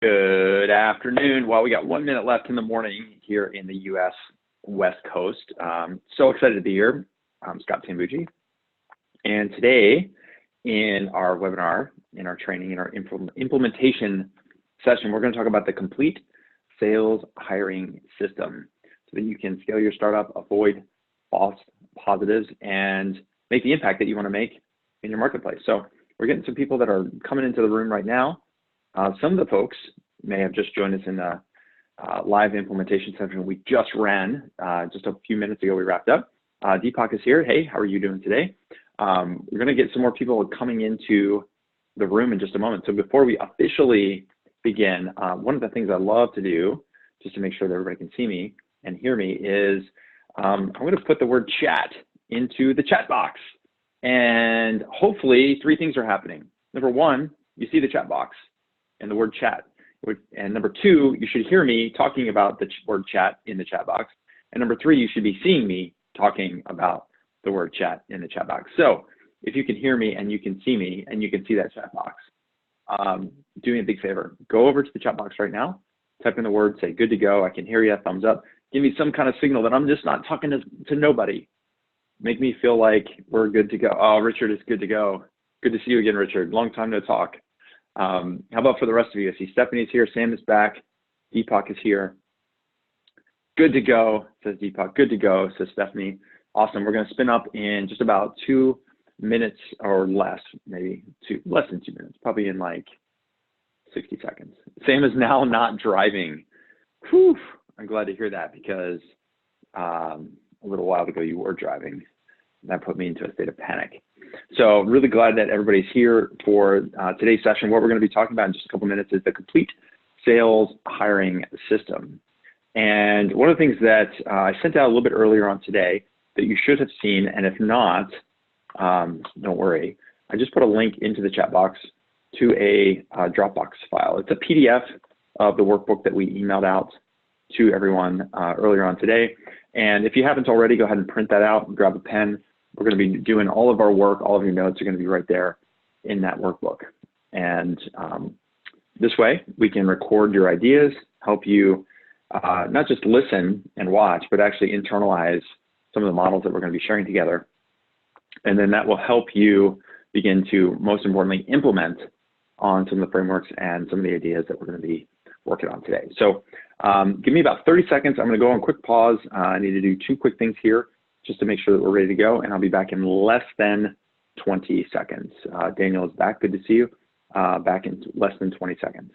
Good afternoon. Well, we got 1 minute left in the morning here in the U.S. West Coast. So excited to be here. I'm Scott Sambucci. And today in our webinar, in our training, in our implementation session, we're going to talk about the complete sales hiring system so that you can scale your startup, avoid false positives, and make the impact that you want to make in your marketplace. So we're getting some people that are coming into the room right now. Some of the folks may have just joined us in the live implementation session we just ran just a few minutes ago. We wrapped up. Deepak is here. Hey, how are you doing today? We're going to get some more people coming into the room in just a moment. So before we officially begin, one of the things I love to do, just to make sure that everybody can see me and hear me, is I'm going to put the word chat into the chat box. And hopefully 3 things are happening. Number 1, you see the chat box and the word chat. And number 2, you should hear me talking about the word chat in the chat box. And number 3, you should be seeing me talking about the word chat in the chat box. So if you can hear me and you can see me and you can see that chat box, do me a big favor. Go over to the chat box right now, type in the word, say good to go, I can hear you, thumbs up. Give me some kind of signal that I'm just not talking to nobody. Make me feel like we're good to go. Oh, Richard is good to go. Good to see you again, Richard. Long time no talk. How about for the rest of you? I see Stephanie's here, Sam is back, Deepak is here. Good to go, says Deepak. Good to go, says Stephanie. Awesome. We're going to spin up in just about 2 minutes or less, maybe less than 2 minutes, probably in like 60 seconds. Sam is now not driving. Whew, I'm glad to hear that because a little while ago you were driving. That put me into a state of panic. So really glad that everybody's here for today's session. What we're going to be talking about in just a couple minutes is the complete sales hiring system. And one of the things that I sent out a little bit earlier on today that you should have seen, and if not, don't worry, I just put a link into the chat box to a Dropbox file. It's a PDF of the workbook that we emailed out to everyone earlier on today. And if you haven't already, go ahead and print that out and grab a pen. We're going to be doing all of our work, all of your notes are going to be right there in that workbook. And this way, we can record your ideas, help you not just listen and watch, but actually internalize some of the models that we're going to be sharing together. And then that will help you begin to, most importantly, implement on some of the frameworks and some of the ideas that we're going to be working on today. So give me about 30 seconds. I'm going to go on quick pause. I need to do 2 quick things here just to make sure that we're ready to go. And I'll be back in less than 20 seconds. Daniel is back. Good to see you. Back in less than 20 seconds.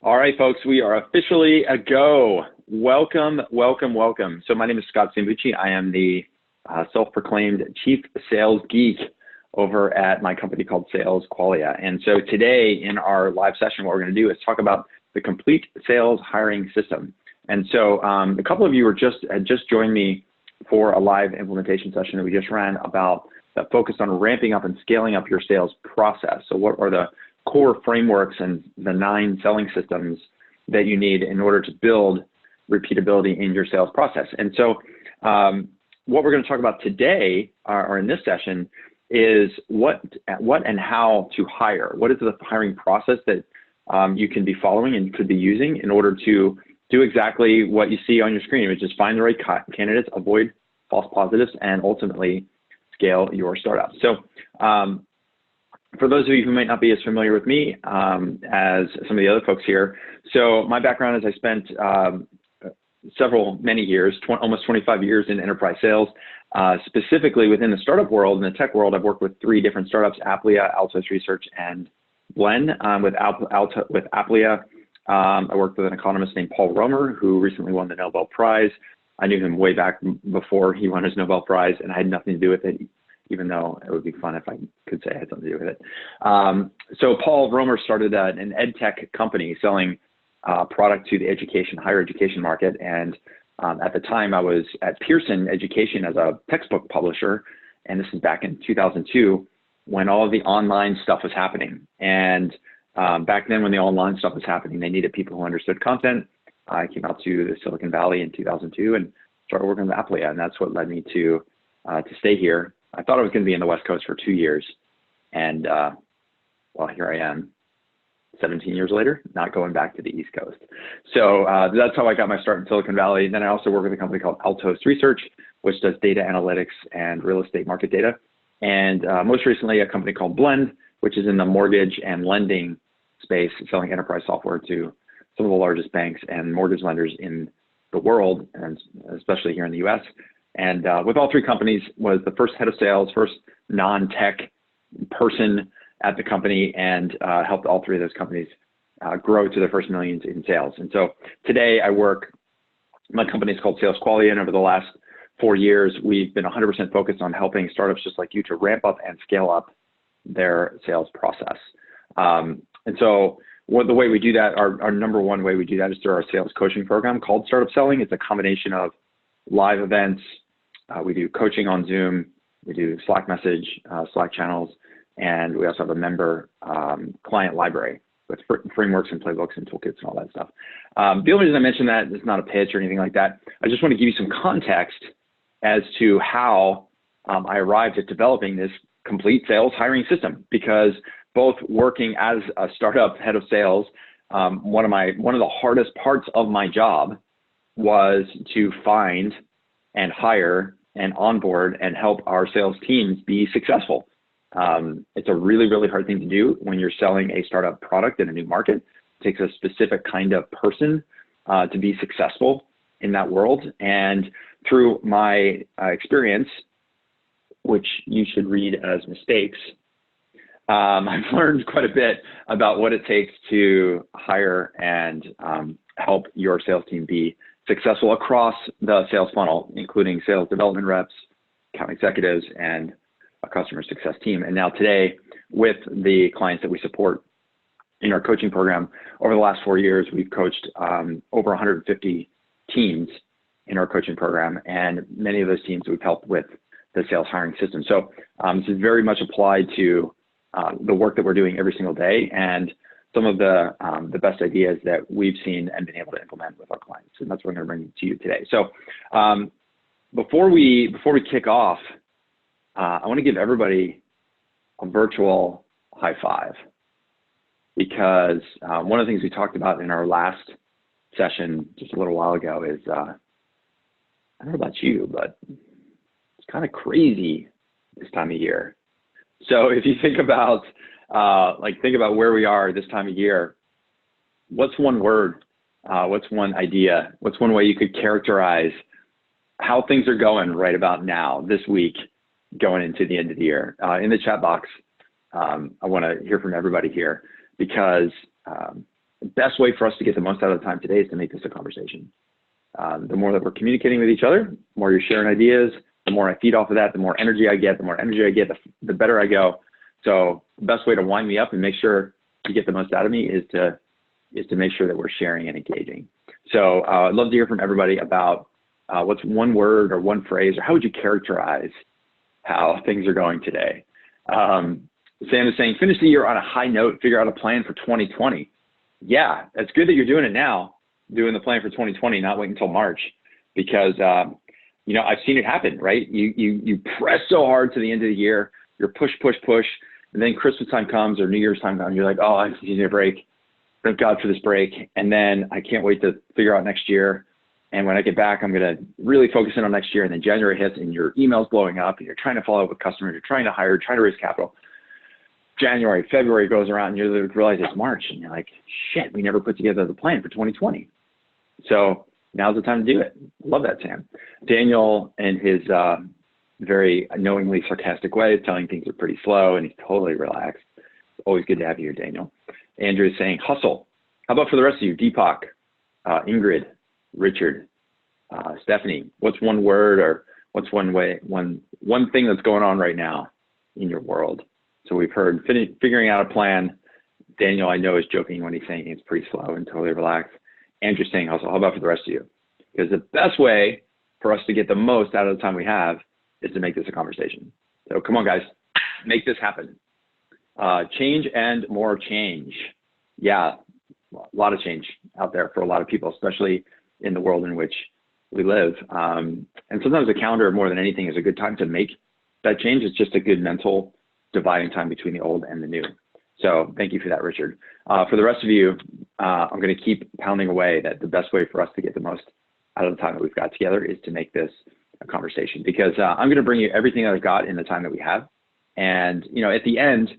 All right, folks, we are officially a go. Welcome, welcome, welcome. So my name is Scott Sambucci. I am the self-proclaimed chief sales geek over at my company called Sales Qualia. And so today in our live session, what we're going to do is talk about the complete sales hiring system. And so a couple of you had just joined me for a live implementation session that we just ran about that focused on ramping up and scaling up your sales process. So what are the core frameworks and the 9 selling systems that you need in order to build repeatability in your sales process. And so what we're going to talk about today or in this session is what and how to hire. What is the hiring process that you can be following and could be using in order to do exactly what you see on your screen, which is find the right candidates, avoid false positives, and ultimately scale your startup. So for those of you who might not be as familiar with me as some of the other folks here, so my background is I spent many years, almost 25 years in enterprise sales, specifically within the startup world. In the tech world, I've worked with 3 different startups, Aplia, Altos Research, and Blend. With Aplia, I worked with an economist named Paul Romer, who recently won the Nobel Prize I knew him way back before he won his Nobel Prize, and I had nothing to do with it, even though it would be fun if I could say I had something to do with it. So Paul Romer started an ed tech company selling product to the higher education market. And at the time I was at Pearson Education as a textbook publisher. And this is back in 2002 when all of the online stuff was happening. And back then when the online stuff was happening, they needed people who understood content. I came out to the Silicon Valley in 2002 and started working with Applia. And that's what led me to stay here. I thought I was going to be in the West Coast for 2 years. And well, here I am 17 years later, not going back to the East Coast. So that's how I got my start in Silicon Valley. And then I also work with a company called Altos Research, which does data analytics and real estate market data. And most recently, a company called Blend, which is in the mortgage and lending space, selling enterprise software to some of the largest banks and mortgage lenders in the world, and especially here in the US. And with all three companies, was the first head of sales, first non-tech person at the company, and helped all three of those companies grow to their first millions in sales. And so today my company is called Sales Quality, and over the last 4 years, we've been 100% focused on helping startups just like you to ramp up and scale up their sales process. And so the way we do that, our number one way we do that is through our sales coaching program called Startup Selling. It's a combination of live events. We do coaching on Zoom. We do Slack message, Slack channels, and we also have a member client library with frameworks and playbooks and toolkits and all that stuff. The only reason I mention that is not a pitch or anything like that. I just want to give you some context as to how I arrived at developing this complete sales hiring system, because both working as a startup head of sales, one of the hardest parts of my job was to find and hire and onboard and help our sales teams be successful. It's a really, really hard thing to do when you're selling a startup product in a new market. It takes a specific kind of person to be successful in that world. And through my experience, which you should read as mistakes, I've learned quite a bit about what it takes to hire and help your sales team be successful across the sales funnel, including sales development reps, account executives, and a customer success team. And now today, with the clients that we support in our coaching program, over the last 4 years, we've coached over 150 teams in our coaching program, and many of those teams we've helped with the sales hiring system. So this is very much applied to the work that we're doing every single day, and some of the best ideas that we've seen and been able to implement with our clients. And that's what I'm going to bring to you today. So before we kick off, I want to give everybody a virtual high five, because one of the things we talked about in our last session just a little while ago is, I don't know about you, but it's kind of crazy this time of year. So if you think about where we are this time of year, what's one word, what's one idea, what's one way you could characterize how things are going right about now, this week, going into the end of the year? In the chat box, I want to hear from everybody here, because the best way for us to get the most out of the time today is to make this a conversation. The more that we're communicating with each other, the more you're sharing ideas, the more I feed off of that, the more energy I get, the better I go. So the best way to wind me up and make sure you get the most out of me is to make sure that we're sharing and engaging. So I'd love to hear from everybody about what's one word or one phrase, or how would you characterize how things are going today? Sam is saying, finish the year on a high note, figure out a plan for 2020. Yeah, it's good that you're doing it now, doing the plan for 2020, not waiting until March, because I've seen it happen, right? You press so hard to the end of the year, you're push, and then Christmas time comes or New Year's time comes, you're like, oh, I just need a break. Thank God for this break. And then I can't wait to figure out next year. And when I get back, I'm going to really focus in on next year. And then January hits and your email's blowing up and you're trying to follow up with customers, you're trying to hire, trying to raise capital. January, February goes around and you realize it's March and you're like, shit, we never put together the plan for 2020. So now's the time to do it. Love that, Sam. Daniel, in his very knowingly sarcastic way, is telling things are pretty slow, and he's totally relaxed. It's always good to have you here, Daniel. Andrew is saying, hustle. How about for the rest of you? Deepak, Ingrid, Richard, Stephanie, what's one word or what's one thing that's going on right now in your world? So we've heard figuring out a plan. Daniel, I know, is joking when he's saying it's pretty slow and totally relaxed. Andrew's saying hustle. How about for the rest of you? Because the best way for us to get the most out of the time we have is to make this a conversation. So come on, guys, make this happen. Change and more change. Yeah, a lot of change out there for a lot of people, especially in the world in which we live. And sometimes the calendar, more than anything, is a good time to make that change. It's just a good mental dividing time between the old and the new. So thank you for that, Richard. For the rest of you, I'm going to keep pounding away that the best way for us to get the most out of the time that we've got together is to make this a conversation, because I'm going to bring you everything that I've got in the time that we have. And, you know, at the end,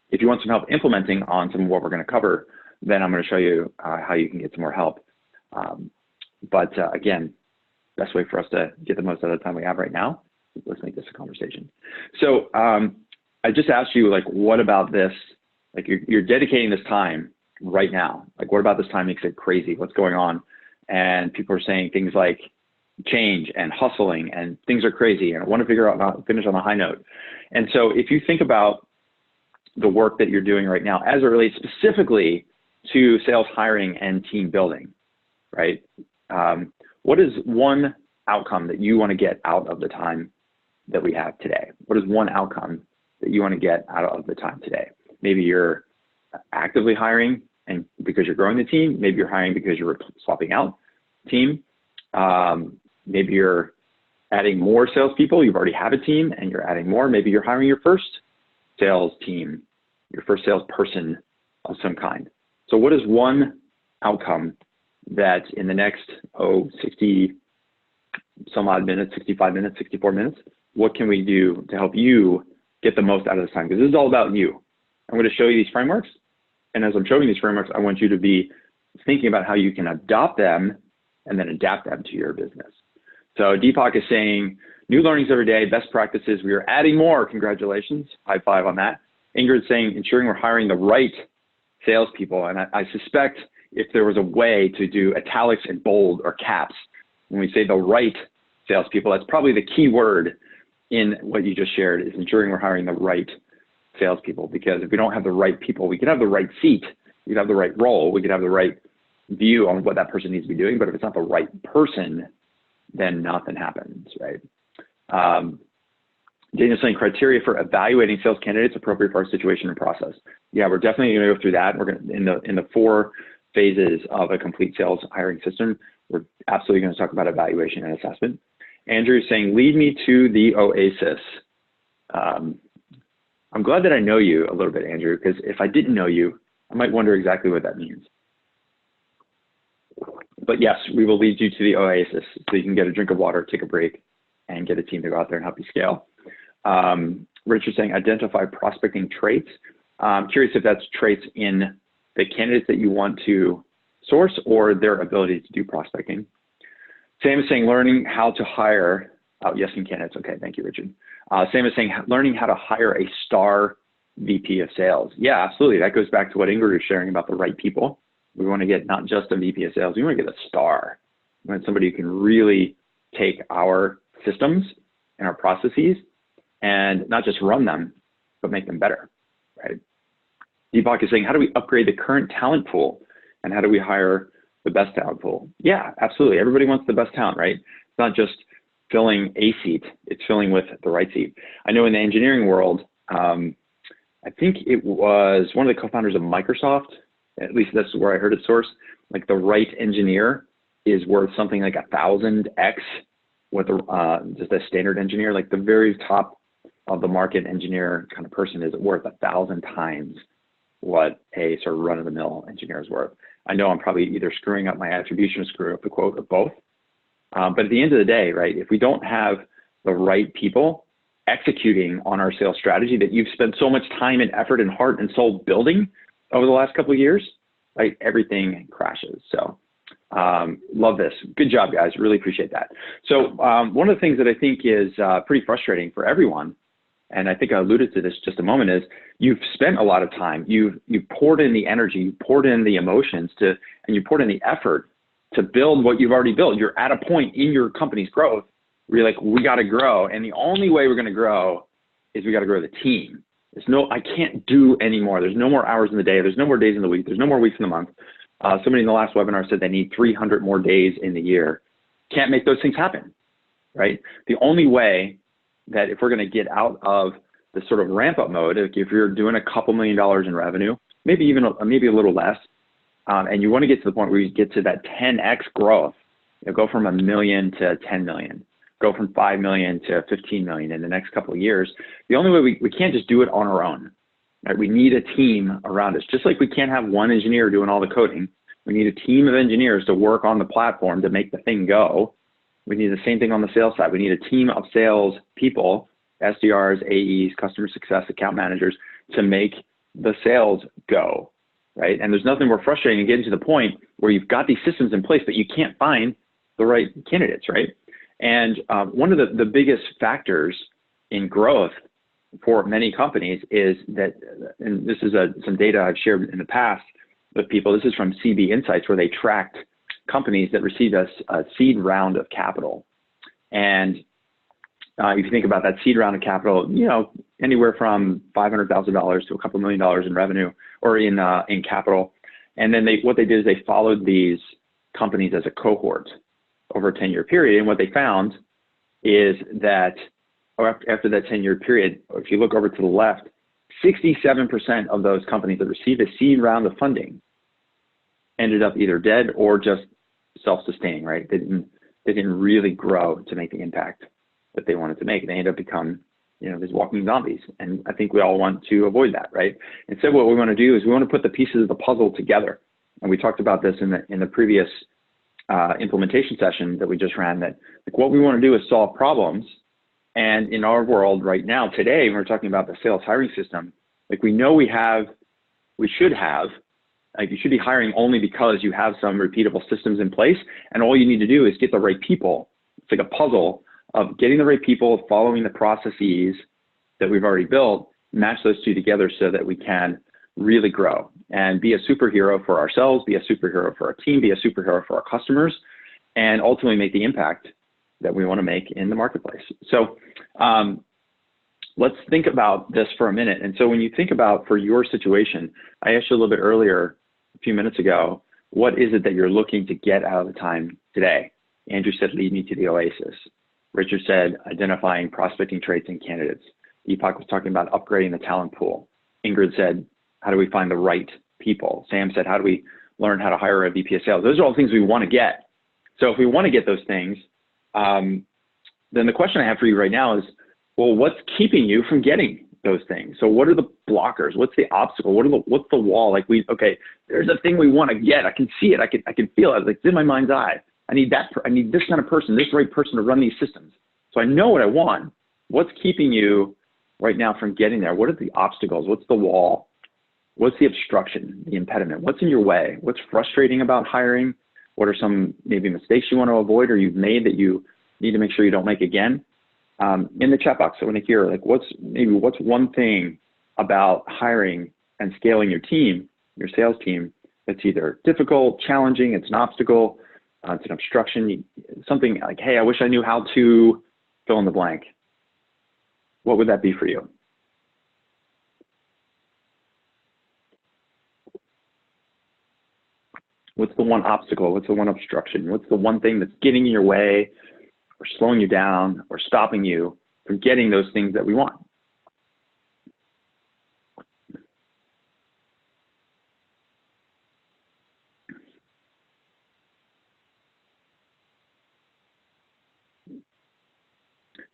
if you want some help implementing on some of what we're going to cover, then I'm going to show you how you can get some more help. But again, best way for us to get the most out of the time we have right now, let's make this a conversation. So I just asked you, like, what about this? Like, you're dedicating this time right now. Like, what about this time makes it crazy? What's going on? And people are saying things like change and hustling and things are crazy and I want to figure out how to finish on a high note. And so if you think about the work that you're doing right now as it relates specifically to sales hiring and team building, right? What is one outcome that you want to get out of the time that we have today? What is one outcome that you want to get out of the time today? Maybe you're actively hiring and because you're growing the team. Maybe you're hiring because you're swapping out team. Maybe you're adding more salespeople. You've already have a team and you're adding more. Maybe you're hiring your first sales team, your first salesperson of some kind. So what is one outcome that in the next, 60 some odd minutes, 65 minutes, 64 minutes, what can we do to help you get the most out of this time? Because this is all about you. I'm going to show you these frameworks. And as I'm showing these frameworks, I want you to be thinking about how you can adopt them and then adapt them to your business. So Deepak is saying, new learnings every day, best practices. We are adding more. Congratulations. High five on that. Ingrid's saying, ensuring we're hiring the right salespeople. And I suspect if there was a way to do italics and bold or caps, when we say the right salespeople, that's probably the key word in what you just shared, is ensuring we're hiring the right salespeople. Because if we don't have the right people, we could have the right seat, we could have the right role, we could have the right view on what that person needs to be doing. But if it's not the right person, then nothing happens, right? Daniel's saying criteria for evaluating sales candidates appropriate for our situation and process. Yeah, we're definitely going to go through that. We're going to, in the 4 phases of a complete sales hiring system, we're absolutely going to talk about evaluation and assessment. Andrew is saying, lead me to the oasis. I'm glad that I know you a little bit, Andrew, because if I didn't know you, I might wonder exactly what that means. But yes, we will lead you to the oasis so you can get a drink of water, take a break, and get a team to go out there and help you scale. Richard's saying identify prospecting traits. I'm curious if that's traits in the candidates that you want to source or their ability to do prospecting. Sam is saying learning how to hire, yes, in candidates. Okay, thank you, Richard. Sam is saying learning how to hire a star VP of sales. Yeah, absolutely. That goes back to what Ingrid was sharing about the right people. We want to get not just a VP of sales, we want to get a star. We want somebody who can really take our systems and our processes and not just run them, but make them better, right? Deepak is saying, how do we upgrade the current talent pool and how do we hire the best talent pool? Yeah, absolutely. Everybody wants the best talent, right? It's not just filling a seat, it's filling with the right seat. I know in the engineering world, I think it was one of the co-founders of Microsoft, at least that's where I heard it sourced, like the right engineer is worth something like 1,000x what the just a standard engineer. Like the very top of the market engineer kind of person is worth 1,000 times what a sort of run-of-the-mill engineer is worth. I know I'm probably either screwing up my attribution or screwing up the quote or both. But at the end of the day, right, if we don't have the right people executing on our sales strategy that you've spent so much time and effort and heart and soul building over the last couple of years, right, everything crashes. So love this. Good job, guys. Really appreciate that. So one of the things that I think is pretty frustrating for everyone, and I think I alluded to this just a moment, is you've spent a lot of time, you've poured in the energy, you poured in the emotions and you poured in the effort to build what you've already built. You're at a point in your company's growth where you're like, we got to grow. And the only way we're going to grow is we got to grow the team. I can't do anymore. There's no more hours in the day. There's no more days in the week. There's no more weeks in the month. Somebody in the last webinar said they need 300 more days in the year. Can't make those things happen, right? The only way that if we're going to get out of the sort of ramp up mode, if you're doing a couple $1 million in revenue, maybe a little less, and you want to get to the point where you get to that 10x growth, go from $1 million to 10 million, go from 5 million to 15 million in the next couple of years. The only way we can't just do it on our own, right? We need a team around us. Just like we can't have one engineer doing all the coding, we need a team of engineers to work on the platform to make the thing go. We need the same thing on the sales side. We need a team of sales people, SDRs, AEs, customer success, account managers, to make the sales go, right? And there's nothing more frustrating than getting to the point where you've got these systems in place, but you can't find the right candidates, right? And one of the biggest factors in growth for many companies is that, and this is some data I've shared in the past with people, this is from CB Insights, where they tracked companies that received a seed round of capital. And if you think about that seed round of capital, anywhere from $500,000 to a couple $1 million in revenue or in capital. And then what they did is they followed these companies as a cohort over a 10-year period. And what they found is that after that 10-year period, if you look over to the left, 67% of those companies that received a seed round of funding ended up either dead or just self-sustaining, right? They didn't really grow to make the impact that they wanted to make. They ended up becoming, these walking zombies. And I think we all want to avoid that, right? Instead, what we want to do is we want to put the pieces of the puzzle together. And we talked about this in the previous implementation session that we just ran, that what we want to do is solve problems. And in our world right now, today, when we're talking about the sales hiring system, we know we should have, you should be hiring only because you have some repeatable systems in place. And all you need to do is get the right people. It's like a puzzle of getting the right people, following the processes that we've already built, match those two together so that we can really grow and be a superhero for ourselves, be a superhero for our team, be a superhero for our customers, and ultimately make the impact that we want to make in the marketplace. So let's think about this for a minute. And so when you think about for your situation, I asked you a little bit earlier, a few minutes ago, what is it that you're looking to get out of the time today? Andrew said, lead me to the oasis. Richard said, identifying prospecting traits and candidates. Deepak was talking about upgrading the talent pool. Ingrid said, how do we find the right people? Sam said, how do we learn how to hire a VP of sales? Those are all things we want to get. So if we want to get those things, then the question I have for you right now is, well, what's keeping you from getting those things? So what are the blockers? What's the obstacle? What's the wall? Okay, there's a thing we want to get. I can see it. I can feel it. It's in my mind's eye. I need this kind of person, this right person to run these systems. So I know what I want. What's keeping you right now from getting there? What are the obstacles? What's the wall? What's the obstruction, the impediment? What's in your way? What's frustrating about hiring? What are some maybe mistakes you want to avoid or you've made that you need to make sure you don't make again? In the chat box, I want to hear what's one thing about hiring and scaling your team, your sales team, that's either difficult, challenging, it's an obstacle, it's an obstruction, something like, hey, I wish I knew how to fill in the blank. What would that be for you? What's the one obstacle? What's the one obstruction? What's the one thing that's getting in your way or slowing you down or stopping you from getting those things that we want?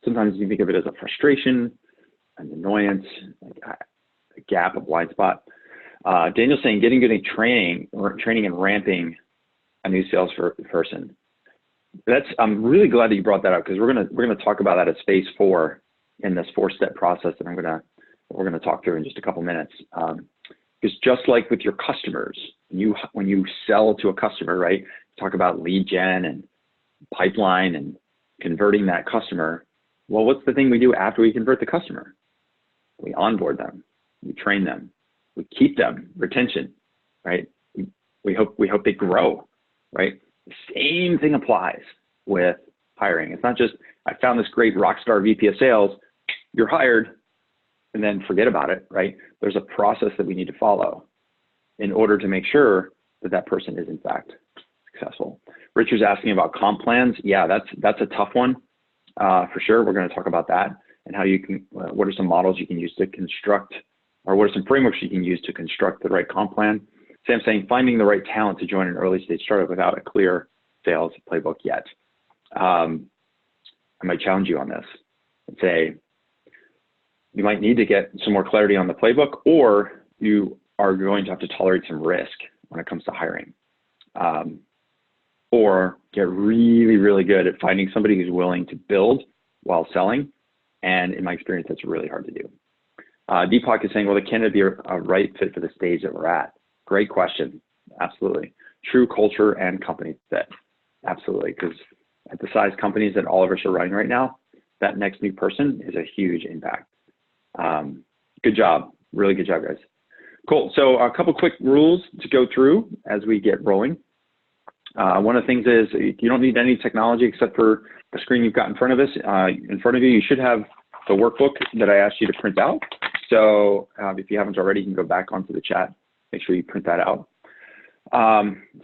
Sometimes you think of it as a frustration, an annoyance, a gap, a blind spot. Daniel's saying getting good at training and ramping a new sales person. I'm really glad that you brought that up because we're gonna talk about that as phase 4 in this 4-step process that we're gonna talk through in just a couple minutes. Because just like with your customers, when you sell to a customer, right? Talk about lead gen and pipeline and converting that customer. Well, what's the thing we do after we convert the customer? We onboard them, we train them, we keep them, retention, right? We hope they grow, right? The same thing applies with hiring. It's not just, I found this great rock star VP of sales, you're hired, and then forget about it, right? There's a process that we need to follow in order to make sure that that person is in fact successful. Richard's asking about comp plans. Yeah, that's a tough one for sure. We're going to talk about that and how you can, what are some models you can use to construct, or what are some frameworks you can use to construct the right comp plan. Sam's saying finding the right talent to join an early stage startup without a clear sales playbook yet. I might challenge you on this and say, you might need to get some more clarity on the playbook, or you are going to have to tolerate some risk when it comes to hiring. Or get really, really good at finding somebody who's willing to build while selling. And in my experience, that's really hard to do. Deepak is saying, will the candidate be a right fit for the stage that we're at? Great question. Absolutely. True culture and company fit. Absolutely. Because at the size companies that all of us are running right now, that next new person is a huge impact. Good job. Really good job, guys. Cool. So a couple quick rules to go through as we get rolling. One of the things is you don't need any technology except for the screen you've got in front of us. In front of you, you should have the workbook that I asked you to print out. So if you haven't already, you can go back onto the chat. Make sure you print that out.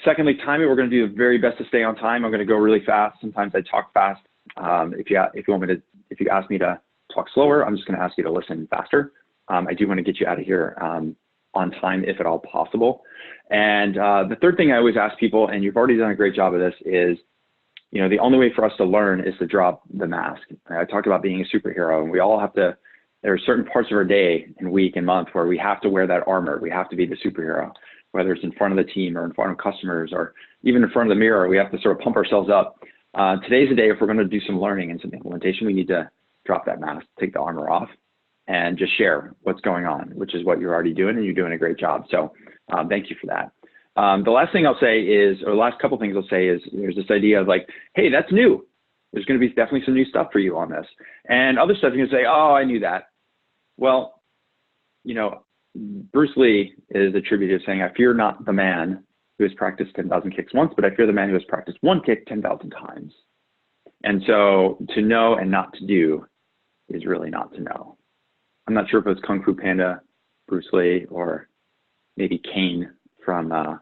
Secondly, timing. We're going to do the very best to stay on time. I'm going to go really fast. Sometimes I talk fast. If you ask me to talk slower, I'm just going to ask you to listen faster. I do want to get you out of here on time if at all possible. And the third thing I always ask people, and you've already done a great job of this, is, you know, the only way for us to learn is to drop the mask. I talked about being a superhero, and we all have to, there are certain parts of our day and week and month where we have to wear that armor. We have to be the superhero, whether it's in front of the team or in front of customers or even in front of the mirror. We have to sort of pump ourselves up. Today's the day, if we're going to do some learning and some implementation, we need to drop that mask, take the armor off, and just share what's going on, which is what you're already doing, and you're doing a great job. So thank you for that. The last thing I'll say is, or the last couple things I'll say is, there's this idea of like, hey, that's new. There's going to be definitely some new stuff for you on this. And other stuff, you're going to say, oh, I knew that. Well, you know, Bruce Lee is attributed to saying, I fear not the man who has practiced 10,000 kicks once, but I fear the man who has practiced one kick 10,000 times. And so to know and not to do is really not to know. I'm not sure if it was Kung Fu Panda, Bruce Lee, or maybe Kane from, what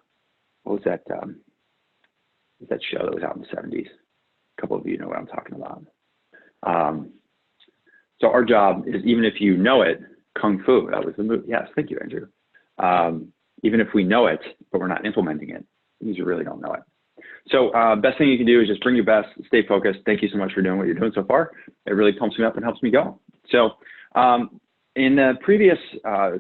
was that show that was out in the 70s? A couple of you know what I'm talking about. So our job is, even if you know it, Kung Fu, that was the movie. Yes, thank you, Andrew. Even if we know it, but we're not implementing it, means you really don't know it. So best thing you can do is just bring your best, stay focused. Thank you so much for doing what you're doing so far. It really pumps me up and helps me go. So in the previous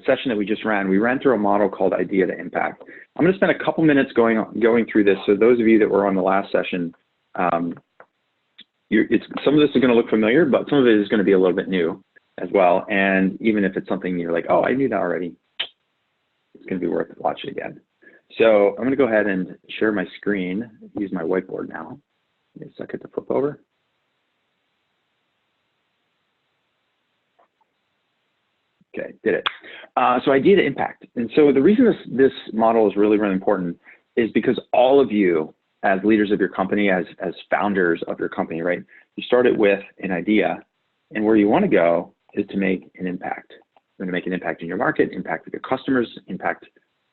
session that we just ran, we ran through a model called idea to impact. I'm going to spend a couple minutes going through this. So those of you that were on the last session, some of this is going to look familiar, but some of it is going to be a little bit new as well. And even if it's something you're like, oh, I knew that already, it's going to be worth watching again. So I'm going to go ahead and share my screen, use my whiteboard now. Give me a second to flip over. Okay, did it. So idea to impact. And so the reason this model is really, really important is because all of you as leaders of your company, as founders of your company, right? You started with an idea, and where you want to go is to make an impact. You're going to make an impact in your market, impact with your customers, impact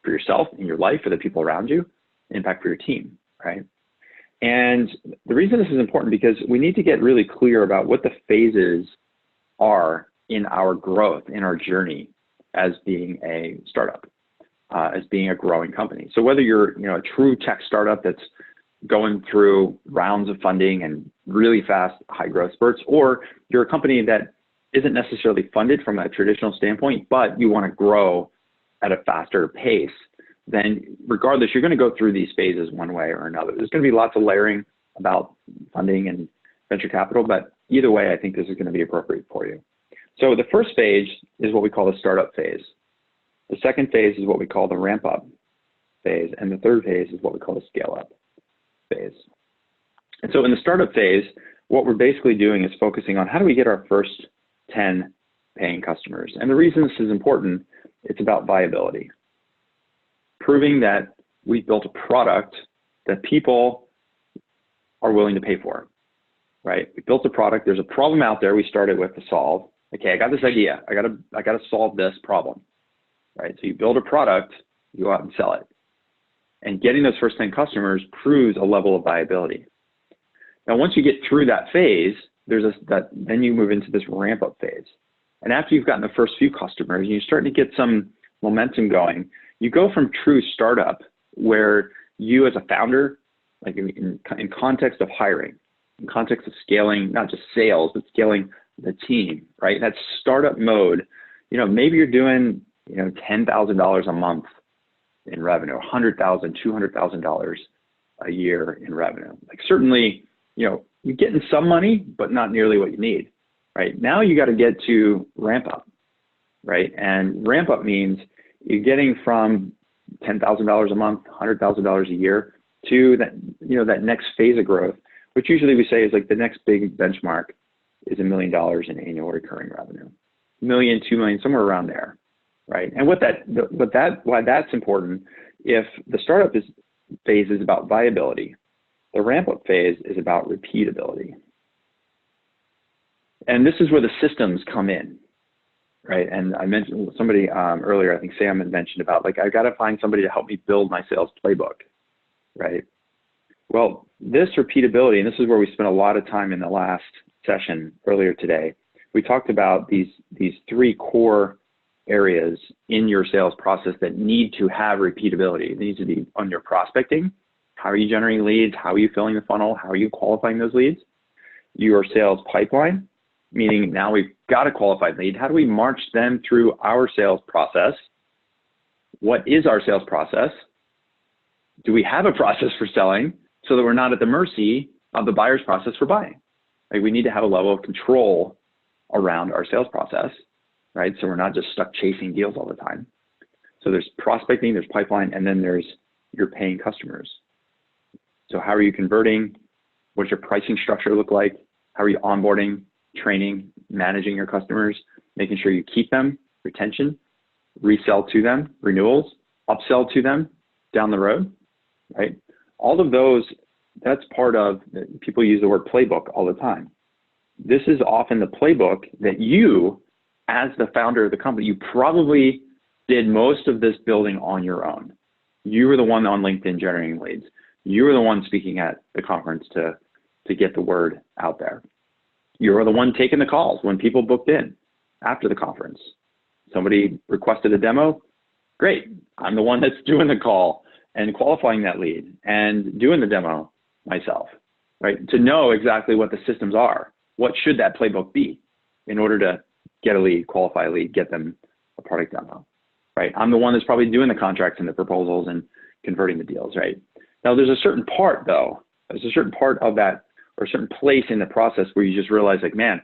for yourself in your life, for the people around you, impact for your team, right? And the reason this is important because we need to get really clear about what the phases are in our growth, in our journey as being a startup, as being a growing company. So whether you're, a true tech startup that's going through rounds of funding and really fast high growth spurts, or you're a company that isn't necessarily funded from a traditional standpoint, but you want to grow at a faster pace, then regardless, you're going to go through these phases one way or another. There's going to be lots of layering about funding and venture capital, but either way, I think this is going to be appropriate for you. So the first phase is what we call the startup phase. The second phase is what we call the ramp up phase. And the third phase is what we call the scale up phase. And so in the startup phase, what we're basically doing is focusing on how do we get our first 10 paying customers. And the reason this is important, it's about viability. Proving that we built a product that people are willing to pay for, right? We built a product. There's a problem out there we started with to solve. Okay, I got this idea. I gotta solve this problem, right? So you build a product, you go out and sell it. And getting those first 10 customers proves a level of viability. Now, once you get through that phase, then you move into this ramp up phase. And after you've gotten the first few customers, and you're starting to get some momentum going, you go from true startup, where you as a founder, like in context of hiring, in context of scaling, not just sales, but scaling the team, right? That startup mode, maybe you're doing, $10,000 a month in revenue, $100,000, $200,000 a year in revenue. Like certainly, you're getting some money, but not nearly what you need, right? Now you got to get to ramp up, right? And ramp up means you're getting from $10,000 a month, $100,000 a year to that, that next phase of growth, which usually we say is like the next big benchmark is $1 million in annual recurring revenue, $1 million, $2 million, somewhere around there, right? And why that's important, if the startup phase is about viability, the ramp-up phase is about repeatability. And this is where the systems come in, right? And I mentioned somebody earlier, I think Sam had mentioned about like, I've got to find somebody to help me build my sales playbook, right? Well, this repeatability, and this is where we spent a lot of time in the last session earlier today, we talked about these three core areas in your sales process that need to have repeatability. It needs to be on your prospecting. How are you generating leads? How are you filling the funnel? How are you qualifying those leads? Your sales pipeline, meaning now we've got a qualified lead. How do we march them through our sales process? What is our sales process? Do we have a process for selling so that we're not at the mercy of the buyer's process for buying? Like we need to have a level of control around our sales process, right? So we're not just stuck chasing deals all the time. So there's prospecting, there's pipeline, and then there's your paying customers. So how are you converting? What's your pricing structure look like? How are you onboarding, training, managing your customers, making sure you keep them, retention, resell to them, renewals, upsell to them down the road, right? All of those, that's part of, people use the word playbook all the time. This is often the playbook that you, as the founder of the company, you probably did most of this building on your own. You were the one on LinkedIn generating leads. You were the one speaking at the conference to get the word out there. You were the one taking the calls when people booked in after the conference. Somebody requested a demo. Great. I'm the one that's doing the call and qualifying that lead and doing the demo myself, right? To know exactly what the systems are. What should that playbook be in order to get a lead, qualify a lead, get them a product demo, right? I'm the one that's probably doing the contracts and the proposals and converting the deals, right? Now, there's a certain part, though. There's a certain part of that, or a certain place in the process where you just realize, like, man,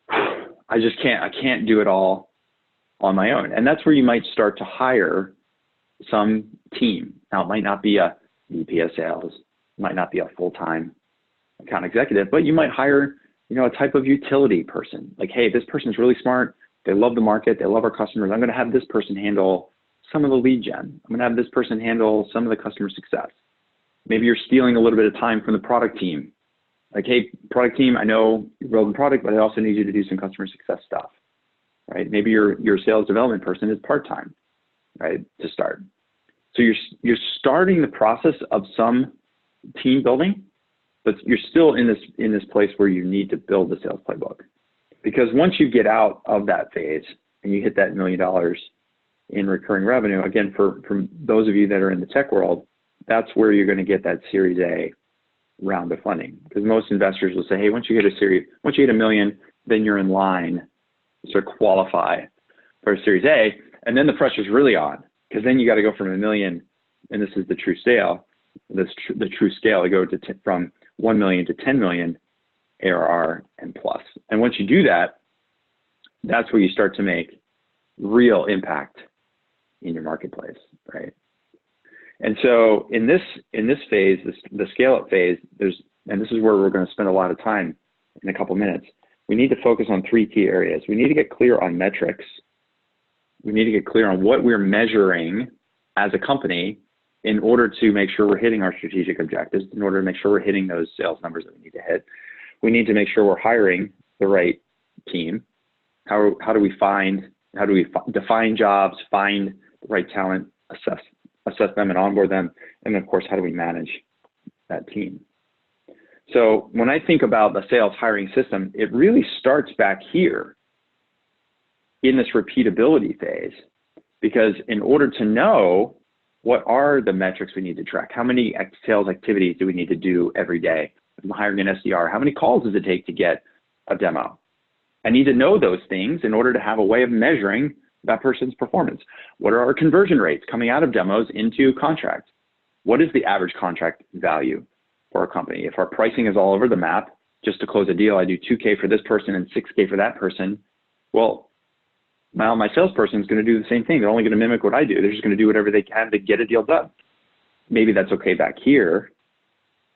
I can't do it all on my own. And that's where you might start to hire some team. Now, it might not be a VP of sales, it might not be a full-time account executive, but you might hire, a type of utility person. Like, hey, this person's really smart. They love the market. They love our customers. I'm going to have this person handle some of the lead gen. I'm going to have this person handle some of the customer success. Maybe you're stealing a little bit of time from the product team. Like, hey, product team, I know you're building product, but I also need you to do some customer success stuff, right? Maybe your sales development person is part-time, right, to start. So you're starting the process of some team building, but you're still in this place where you need to build the sales playbook. Because once you get out of that phase and you hit that $1 million in recurring revenue, again, for those of you that are in the tech world, that's where you're going to get that Series A round of funding. Because most investors will say, hey, once you hit $1 million, then you're in line to sort of qualify for a Series A. And then the pressure's really on, because then you got to go from $1 million, and this is the true scale, the true scale, to go from 1 million to 10 million ARR and plus. And once you do that, that's where you start to make real impact in your marketplace, right? And so in this phase, the scale-up phase, and this is where we're going to spend a lot of time in a couple minutes, we need to focus on three key areas. We need to get clear on metrics. We need to get clear on what we're measuring as a company in order to make sure we're hitting our strategic objectives, in order to make sure we're hitting those sales numbers that we need to hit, we need to make sure we're hiring the right team. How do we define jobs, find the right talent, assess them and onboard them, and then of course, how do we manage that team? So when I think about the sales hiring system, it really starts back here in this repeatability phase, because in order to know what are the metrics we need to track, how many sales activities do we need to do every day? If I'm hiring an SDR, how many calls does it take to get a demo? I need to know those things in order to have a way of measuring that person's performance. What are our conversion rates coming out of demos into contracts? What is the average contract value for our company? If our pricing is all over the map, just to close a deal, I do $2K for this person and $6K for that person. Well, now my salesperson is going to do the same thing. They're only going to mimic what I do. They're just going to do whatever they can to get a deal done. Maybe that's okay back here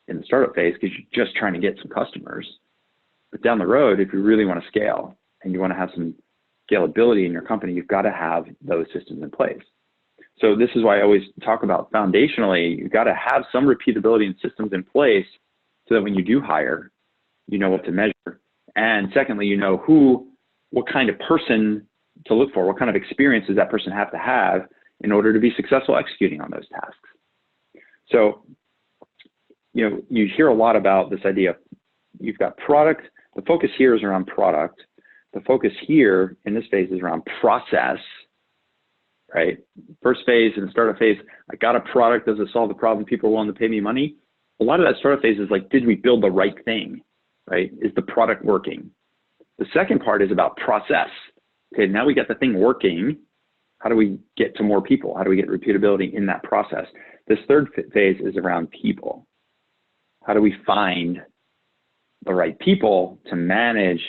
in the startup phase because you're just trying to get some customers. But down the road, if you really want to scale and you want to have some scalability in your company, you've got to have those systems in place. So this is why I always talk about foundationally, you've got to have some repeatability and systems in place so that when you do hire, you know what to measure. And secondly, you know what kind of person to look for, what kind of experience does that person have to have in order to be successful executing on those tasks. So, you hear a lot about this idea of you've got product. The focus here is around product. The focus here in this phase is around process, right? First phase in the startup phase, I got a product. Does it solve the problem? People are willing to pay me money. A lot of that startup phase is like, did we build the right thing, right? Is the product working? The second part is about process. Okay, now we got the thing working. How do we get to more people? How do we get repeatability in that process? This third phase is around people. How do we find the right people to manage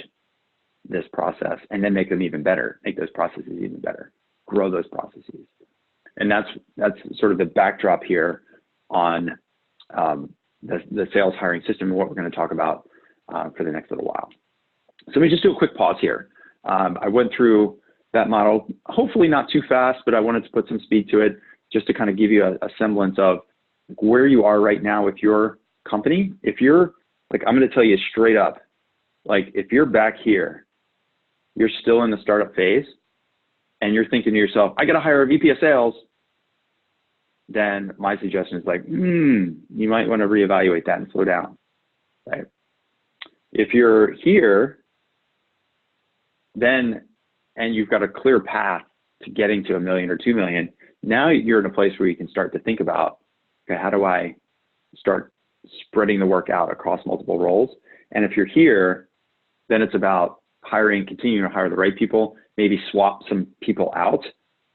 this process and then make them even better, make those processes even better, grow those processes? And that's sort of the backdrop here on the sales hiring system and what we're going to talk about for the next little while. So let me just do a quick pause here. I went through that model, hopefully not too fast, but I wanted to put some speed to it just to kind of give you a semblance of where you are right now with your company. If you're, like, I'm going to tell you straight up, like if you're back here, you're still in the startup phase and you're thinking to yourself, I got to hire a VP of sales, then my suggestion is like, you might want to reevaluate that and slow down, right? If you're here, then, and you've got a clear path to getting to $1 million or $2 million, now you're in a place where you can start to think about, okay, how do I start spreading the work out across multiple roles? And if you're here, then it's about continuing to hire the right people, maybe swap some people out.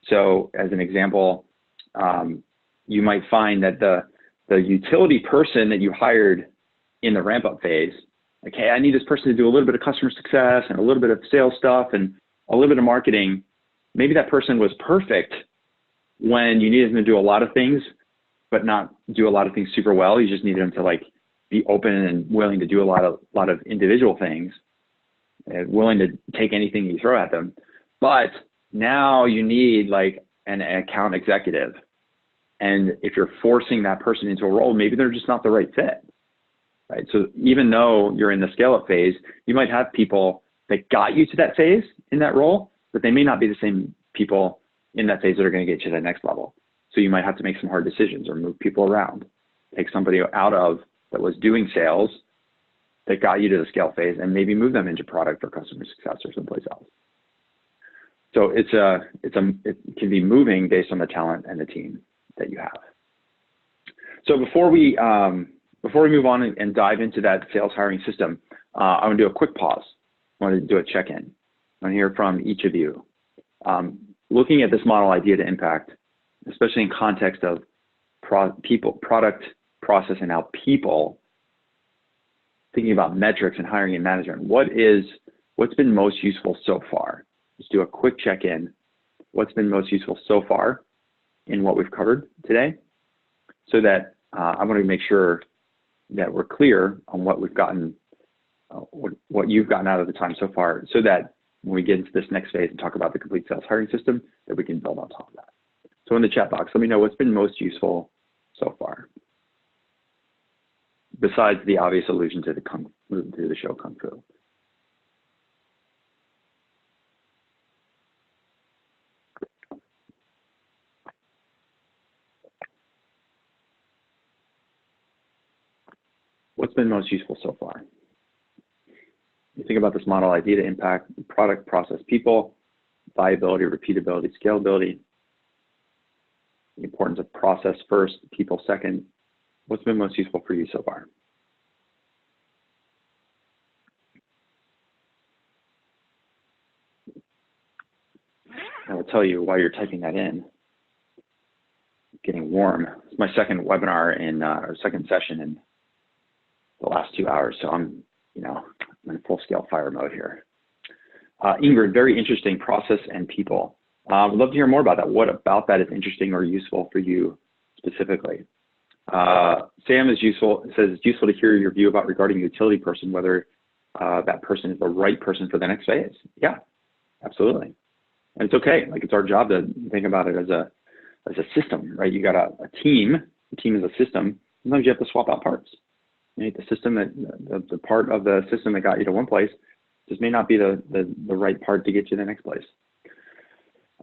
So as an example, you might find that the utility person that you hired in the ramp up phase, like, hey, I need this person to do a little bit of customer success and a little bit of sales stuff and a little bit of marketing. Maybe that person was perfect when you needed them to do a lot of things, but not do a lot of things super well. You just needed them to like be open and willing to do a lot of individual things, willing to take anything you throw at them. But now you need like an account executive. And if you're forcing that person into a role, maybe they're just not the right fit. Right. So even though you're in the scale-up phase, you might have people that got you to that phase in that role, but they may not be the same people in that phase that are going to get you to the next level. So you might have to make some hard decisions or move people around, take somebody out of that was doing sales that got you to the scale phase and maybe move them into product or customer success or someplace else. So it can be moving based on the talent and the team that you have. So before we move on and dive into that sales hiring system, I want to do a quick pause. I want to do a check-in. I want to hear from each of you. Looking at this model idea to impact, especially in context of people, product, process, and now people, thinking about metrics and hiring and management, what's been most useful so far? Just do a quick check-in. What's been most useful so far in what we've covered today? So that I want to make sure that we're clear on what we've gotten, what you've gotten out of the time so far, so that when we get into this next phase and talk about the complete sales hiring system, that we can build on top of that. So in the chat box, let me know what's been most useful so far? Besides the obvious allusion to the show Kung Fu. What's been most useful so far? You think about this model idea to impact product, process, people, viability, repeatability, scalability, the importance of process first, people second. What's been most useful for you so far? I will tell you while you're typing that in, getting warm. It's my second webinar or second session in the last 2 hours. So I'm in full scale fire mode here. Ingrid, very interesting, process and people. Would love to hear more about that. What about that is interesting or useful for you specifically? Sam says it's useful to hear your view about regarding utility person, whether that person is the right person for the next phase. Yeah, absolutely. And it's okay. Like, it's our job to think about it as a system, right? You got a team. The team is a system. Sometimes you have to swap out parts. The system the part of the system that got you to one place just may not be the right part to get you to the next place.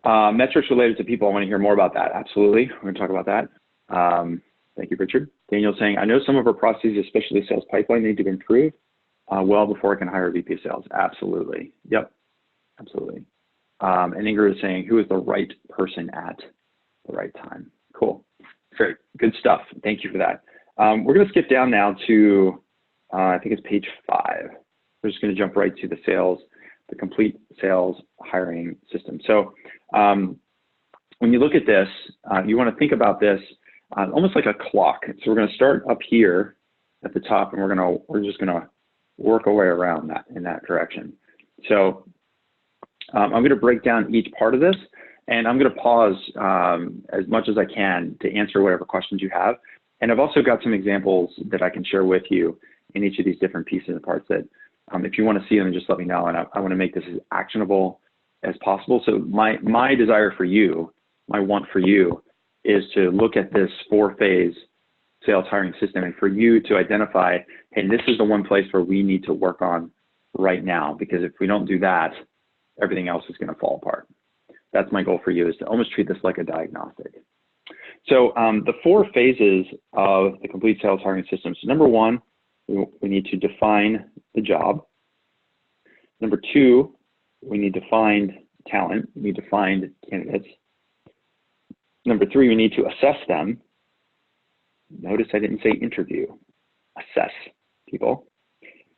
Metrics related to people. I want to hear more about that. Absolutely. We're going to talk about that. Thank you, Richard. Daniel's saying, I know some of our processes, especially the sales pipeline, need to improve well before I can hire a VP of sales. Absolutely. Yep. Absolutely. And Ingrid is saying, who is the right person at the right time? Cool. Great. Good stuff. Thank you for that. We're going to skip down now to, I think it's page 5. We're just going to jump right to the complete sales hiring system. So when you look at this, you want to think about this almost like a clock. So we're going to start up here at the top, and we're just going to work our way around that in that direction. So I'm going to break down each part of this, and I'm going to pause as much as I can to answer whatever questions you have. And I've also got some examples that I can share with you in each of these different pieces and parts that if you want to see them, just let me know. And I want to make this as actionable as possible. So my desire for you, my want for you, is to look at this 4-phase sales hiring system and for you to identify, hey, this is the one place where we need to work on right now, because if we don't do that, everything else is going to fall apart. That's my goal for you, is to almost treat this like a diagnostic. So the 4 phases of the complete sales hiring system. So number 1, we need to define the job. Number 2, we need to find talent. We need to find candidates. Number 3, we need to assess them. Notice I didn't say interview. Assess people.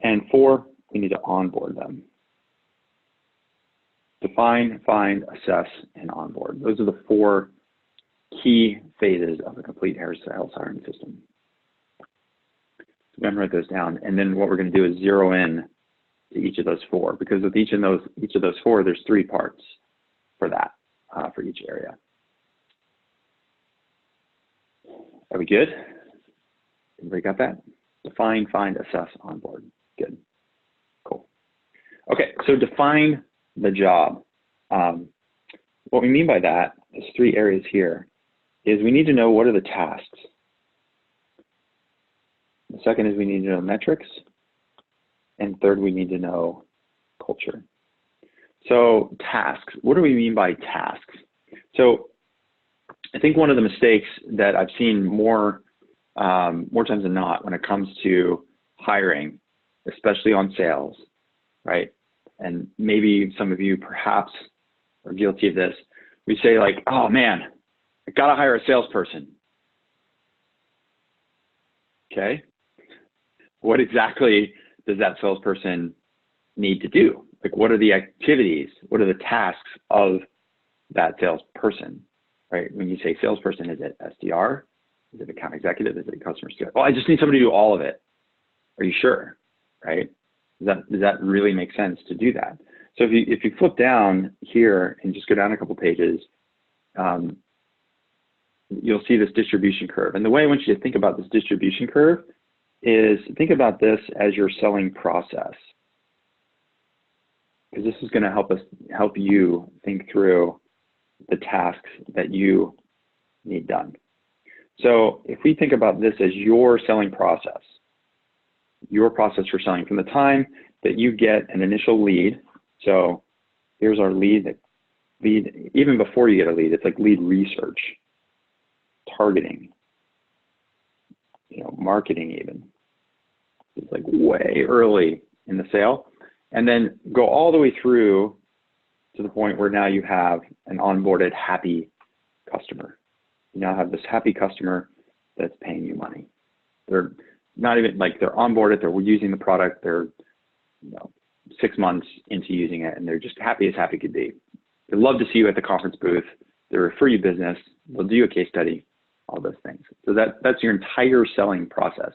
And 4, we need to onboard them. Define, find, assess, and onboard. Those are the 4 key phases of the complete sales hiring system. So memorize those down, and then what we're going to do is zero in to each of those 4, because with each of those 4, there's 3 parts for that, for each area. Are we good? Everybody got that? Define, find, assess, onboard. Good. Cool. Okay, so define the job. What we mean by that, there's 3 areas here, is we need to know what are the tasks. The second is we need to know metrics. And third, we need to know culture. So tasks, what do we mean by tasks? So I think one of the mistakes that I've seen more times than not when it comes to hiring, especially on sales, right? And maybe some of you perhaps are guilty of this. We say like, oh man, I gotta hire a salesperson. Okay. What exactly does that salesperson need to do? Like, what are the activities? What are the tasks of that salesperson, right? When you say salesperson, is it SDR? Is it account executive? Is it customer service? Oh, I just need somebody to do all of it. Are you sure, right? Does that really make sense to do that? So if you flip down here and just go down a couple pages, you'll see this distribution curve. And the way I want you to think about this distribution curve is think about this as your selling process, because this is going to help you think through the tasks that you need done. So if we think about this as your selling process, your process for selling from the time that you get an initial lead. So here's our lead, even before you get a lead, it's like lead research, targeting, marketing even. It's like way early in the sale. And then go all the way through to the point where now you have an onboarded happy customer. You now have this happy customer that's paying you money. They're not even like they're onboarded, they're using the product, they're 6 months into using it, and they're just happy as happy could be. They love to see you at the conference booth. They refer you business. They'll do a case study, all those things. So that's your entire selling process.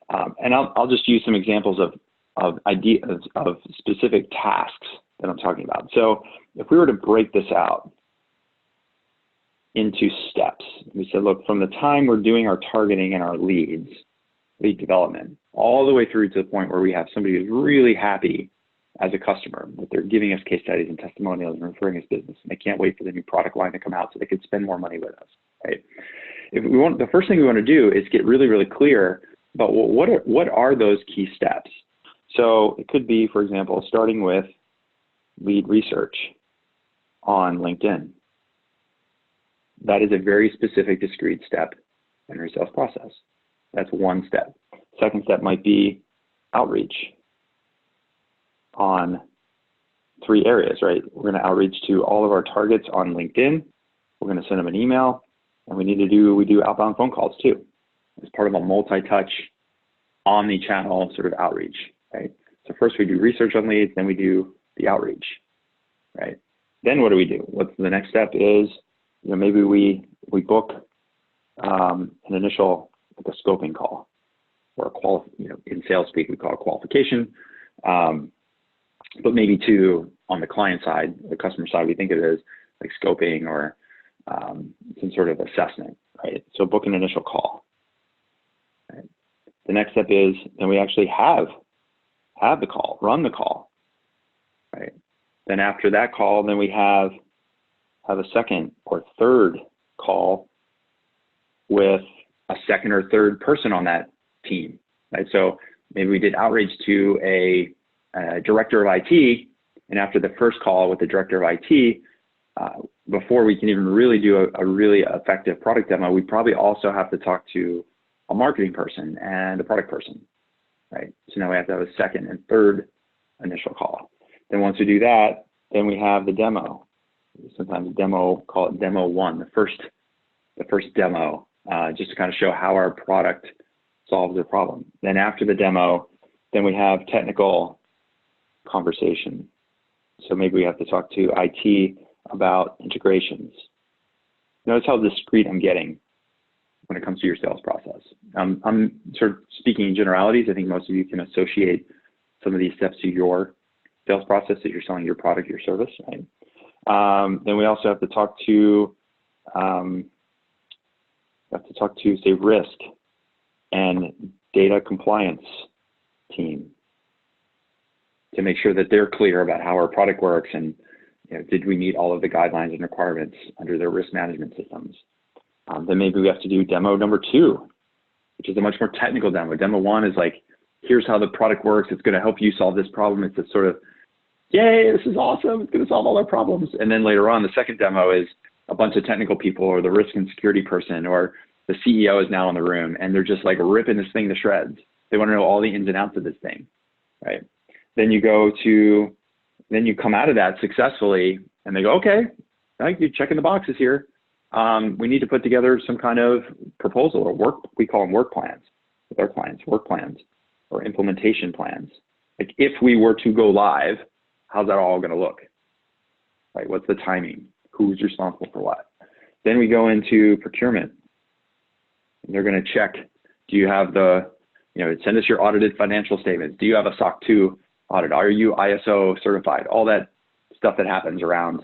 And I'll just use some examples of ideas of specific tasks that I'm talking about. So if we were to break this out into steps, we said, look, from the time we're doing our targeting and our lead development, all the way through to the point where we have somebody who's really happy as a customer, that they're giving us case studies and testimonials and referring us business, and they can't wait for the new product line to come out so they could spend more money with us, right? The first thing we want to do is get really, really clear about what are those key steps. So it could be, for example, starting with lead research on LinkedIn. That is a very specific, discrete step in your sales process. That's one step. Second step might be outreach on 3 areas, right? We're going to outreach to all of our targets on LinkedIn. We're going to send them an email, and we do outbound phone calls too. It's part of a multi-touch, omni-channel sort of outreach, right? So first we do research on leads, then we do the outreach, right? Then what do we do? What's the next step is, maybe we book an initial, like a scoping call, or in sales speak we call it qualification, but maybe on the client side, the customer side, we think of it as like scoping or some sort of assessment, right? So book an initial call. Right? The next step is then we actually have the call, run the call, right? Then after that call, then we have a second or third call with a second or third person on that team, right? So maybe we did outreach to a director of IT, and after the first call with the director of IT, before we can even really do a really effective product demo, we probably also have to talk to a marketing person and a product person, right? So now we have to have a second and third initial call. Then once we do that, then we have the demo. Sometimes call it demo 1, the first demo, just to kind of show how our product solves a problem. Then after the demo, then we have technical conversation. So maybe we have to talk to IT about integrations. Notice how discreet I'm getting when it comes to your sales process. I'm sort of speaking in generalities. I think most of you can associate some of these steps to your sales process that you're selling your product, your service, right? Then we also have to talk to say risk and data compliance team to make sure that they're clear about how our product works and did we meet all of the guidelines and requirements under their risk management systems. Then maybe we have to do demo number 2, which is a much more technical demo. Demo 1 is like, here's how the product works. It's going to help you solve this problem. It's a sort of, yay, this is awesome. It's going to solve all our problems. And then later on, the second demo is a bunch of technical people or the risk and security person or the CEO is now in the room and they're just like ripping this thing to shreds. They want to know all the ins and outs of this thing, right? Then you come out of that successfully and they go, okay, you're checking the boxes here. We need to put together some kind of proposal or we call them work plans with our clients, work plans or implementation plans. Like if we were to go live, how's that all going to look? Right? What's the timing? Who's responsible for what? Then we go into procurement. And they're going to check, do you have send us your audited financial statements. Do you have a SOC 2 audit? Are you ISO certified? All that stuff that happens around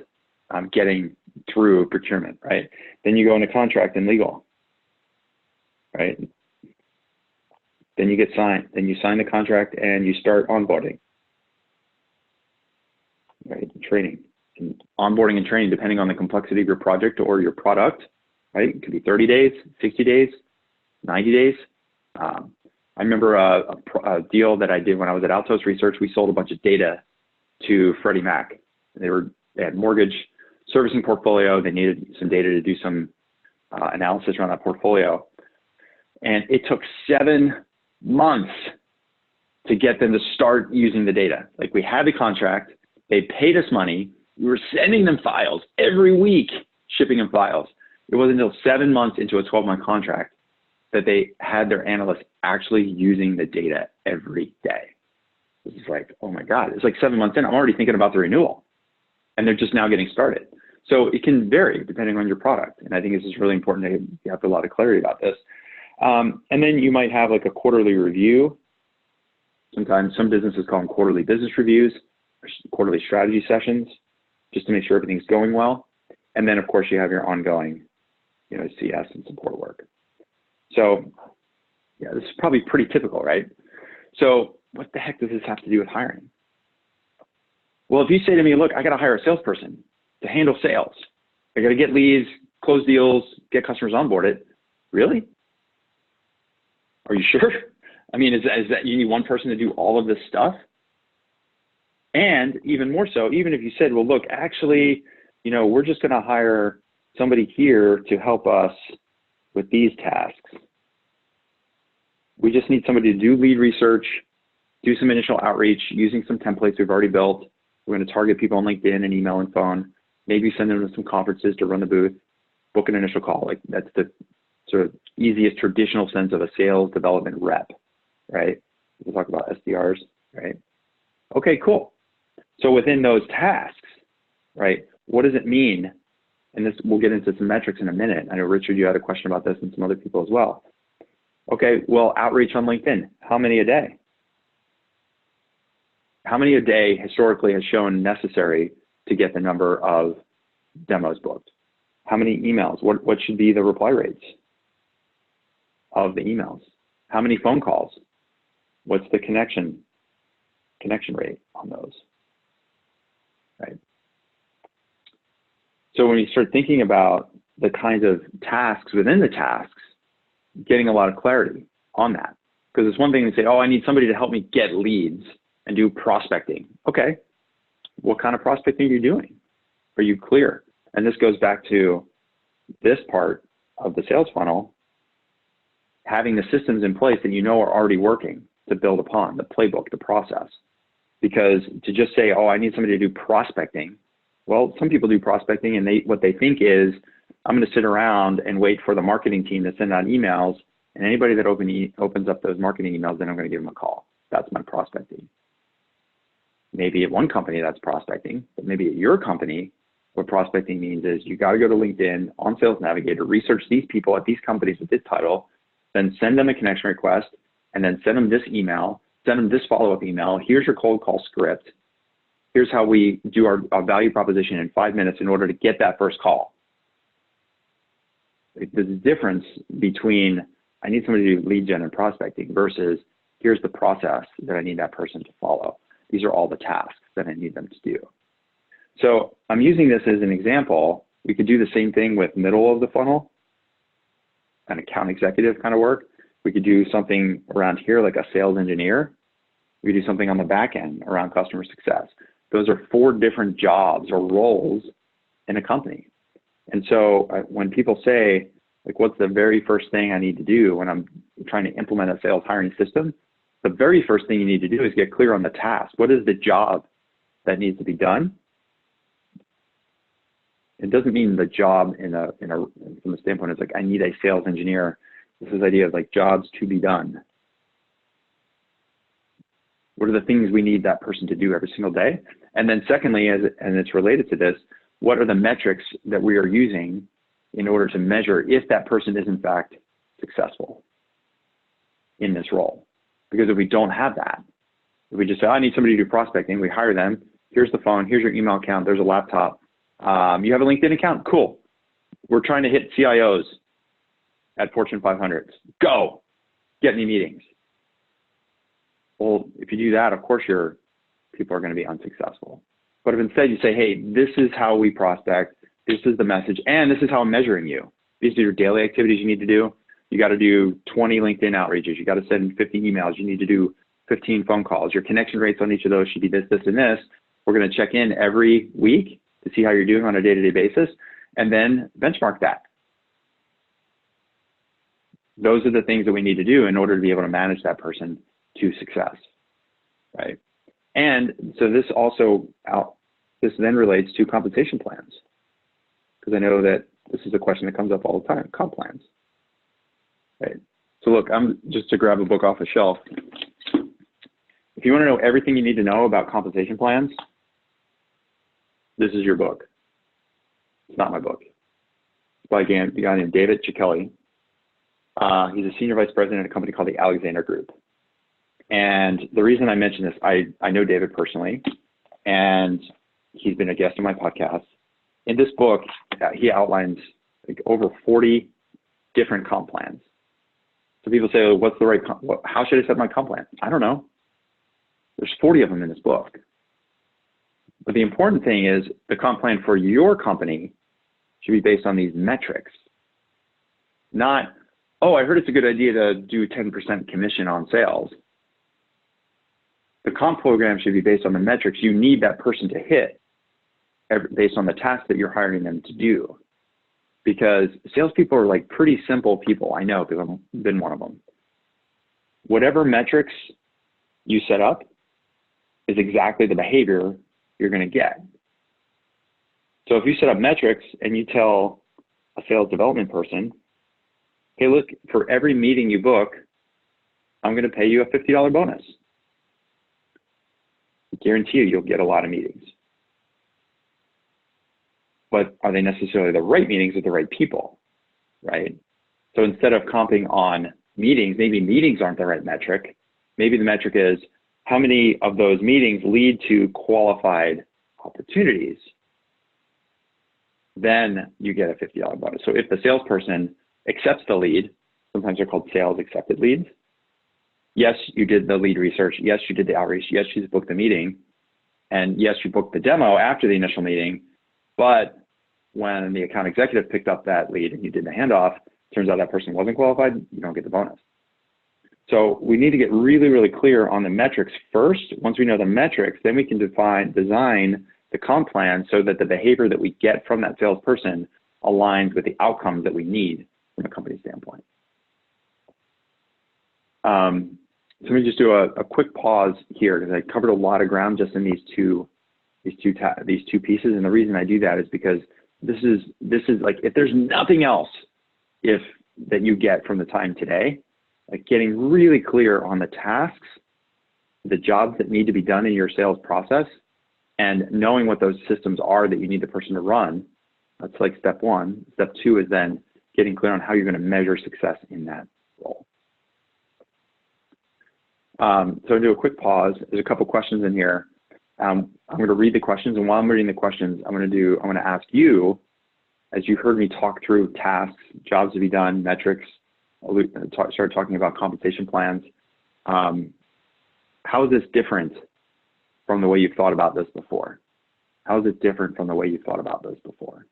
getting through procurement, right? Then you go into contract and legal, right? Then you get signed. Then you sign the contract and you start onboarding, right? Training. And onboarding and training, depending on the complexity of your project or your product, right? It could be 30 days, 60 days, 90 days. I remember a deal that I did when I was at Altos Research. We sold a bunch of data to Freddie Mac. They had mortgage servicing portfolio. They needed some data to do some analysis around that portfolio. And it took 7 months to get them to start using the data. Like, we had the contract, they paid us money, we were sending them files every week, shipping them files. It wasn't until 7 months into a 12-month contract that they had their analysts actually using the data every day. This is like, oh my God, it's like 7 months in, I'm already thinking about the renewal, and they're just now getting started. So it can vary depending on your product. And I think this is really important to have a lot of clarity about this. And then you might have like a quarterly review. Sometimes some businesses call them quarterly business reviews, or quarterly strategy sessions, just to make sure everything's going well. And then of course you have your ongoing, CS and support work. So yeah, this is probably pretty typical, right? So what the heck does this have to do with hiring? Well, if you say to me, look, I got to hire a salesperson to handle sales. I got to get leads, close deals, get customers onboarded. Really? Are you sure? I mean, is that you need one person to do all of this stuff? And even more so, even if you said, well, look, actually, we're just going to hire somebody here to help us with these tasks. We just need somebody to do lead research, do some initial outreach using some templates we've already built. We're going to target people on LinkedIn and email and phone, maybe send them to some conferences to run the booth, book an initial call. Like, that's the sort of easiest traditional sense of a sales development rep, right? We'll talk about SDRs, right? Okay, cool. So within those tasks, right, what does it mean? And this, we'll get into some metrics in a minute. I know, Richard, you had a question about this, and some other people as well. Okay, well, outreach on LinkedIn, how many a day? How many a day historically has shown necessary to get the number of demos booked? How many emails? What should be the reply rates of the emails? How many phone calls? What's the connection rate on those, right? So when you start thinking about the kinds of tasks within the tasks, getting a lot of clarity on that. Because it's one thing to say, oh, I need somebody to help me get leads and do prospecting. Okay, what kind of prospecting are you doing? Are you clear? And this goes back to this part of the sales funnel, having the systems in place that are already working to build upon, the playbook, the process. Because to just say, oh, I need somebody to do prospecting. Well, some people do prospecting, and what they think is, I'm going to sit around and wait for the marketing team to send out emails, and anybody that opens up those marketing emails, then I'm going to give them a call. That's my prospecting. Maybe at one company that's prospecting, but maybe at your company, what prospecting means is you got to go to LinkedIn, on Sales Navigator, research these people at these companies with this title, then send them a connection request, and then send them this email, send them this follow-up email. Here's your cold call script. Here's how we do our value proposition in 5 minutes in order to get that first call. There's a difference between I need somebody to do lead gen and prospecting versus here's the process that I need that person to follow. These are all the tasks that I need them to do. So I'm using this as an example. We could do the same thing with middle of the funnel, an account executive kind of work. We could do something around here like a sales engineer. We could do something on the back end around customer success. Those are 4 different jobs or roles in a company. And so when people say, like, what's the very first thing I need to do when I'm trying to implement a sales hiring system? The very first thing you need to do is get clear on the task. What is the job that needs to be done? It doesn't mean the job from the standpoint it's like, I need a sales engineer. This is the idea of like jobs to be done. What are the things we need that person to do every single day? And then secondly, and it's related to this, what are the metrics that we are using in order to measure if that person is in fact successful in this role? Because if we don't have that, if we just say, I need somebody to do prospecting, we hire them, here's the phone, here's your email account, there's a laptop. You have a LinkedIn account? Cool. We're trying to hit CIOs at Fortune 500s. Go, get me meetings. Well, if you do that, of course your people are going to be unsuccessful. But if instead you say, hey, this is how we prospect, this is the message, and this is how I'm measuring you. These are your daily activities you need to do. You got to do 20 LinkedIn outreaches. You got to send 50 emails. You need to do 15 phone calls. Your connection rates on each of those should be this, this, and this. We're going to check in every week to see how you're doing on a day-to-day basis, and then benchmark that. Those are the things that we need to do in order to be able to manage that person to success, right? And so this then relates to compensation plans, because I know that this is a question that comes up all the time, comp plans, right? So look, I'm just to grab a book off a shelf. If you want to know everything you need to know about compensation plans, this is your book. It's not my book. It's by a guy named David Ciccelli. He's a senior vice president at a company called the Alexander Group. And the reason I mention this, I know David personally, and he's been a guest on my podcast. In this book, he outlines like over 40 different comp plans. So people say, well, what's the right how should I set my comp plan? I don't know. There's 40 of them in this book. But the important thing is the comp plan for your company should be based on these metrics. Not, oh, I heard it's a good idea to do 10% commission on sales. The comp program should be based on the metrics you need that person to hit based on the tasks that you're hiring them to do. Because salespeople are like pretty simple people. I know because I've been one of them. Whatever metrics you set up is exactly the behavior you're going to get. So if you set up metrics and you tell a sales development person, hey, look, for every meeting you book, I'm going to pay you a $50 bonus. I guarantee you'll get a lot of meetings. But are they necessarily the right meetings with the right people, right? So instead of comping on meetings, maybe meetings aren't the right metric. Maybe the metric is how many of those meetings lead to qualified opportunities. Then you get a $50 bonus. So if the salesperson accepts the lead, sometimes they're called sales accepted leads. Yes, you did the lead research. Yes, you did the outreach. Yes, you booked the meeting. And yes, you booked the demo after the initial meeting. But when the account executive picked up that lead and you did the handoff, turns out that person wasn't qualified, you don't get the bonus. So we need to get really, really clear on the metrics first. Once we know the metrics, then we can design the comp plan so that the behavior that we get from that salesperson aligns with the outcomes that we need from a company standpoint. So let me just do a quick pause here because I covered a lot of ground just in these two pieces. And the reason I do that is because this is like, if there's nothing else that you get from the time today, like getting really clear on the tasks, the jobs that need to be done in your sales process, and knowing what those systems are that you need the person to run. That's like step one. Step two is then getting clear on how you're going to measure success in that role. So I'll do a quick pause. There's a couple questions in here. I'm going to read the questions, and while I'm reading the questions, I'm going to ask you, as you heard me talk through tasks, jobs to be done, metrics, start talking about compensation plans. How is this different from the way you've thought about this before? How is it different from the way you've thought about this before?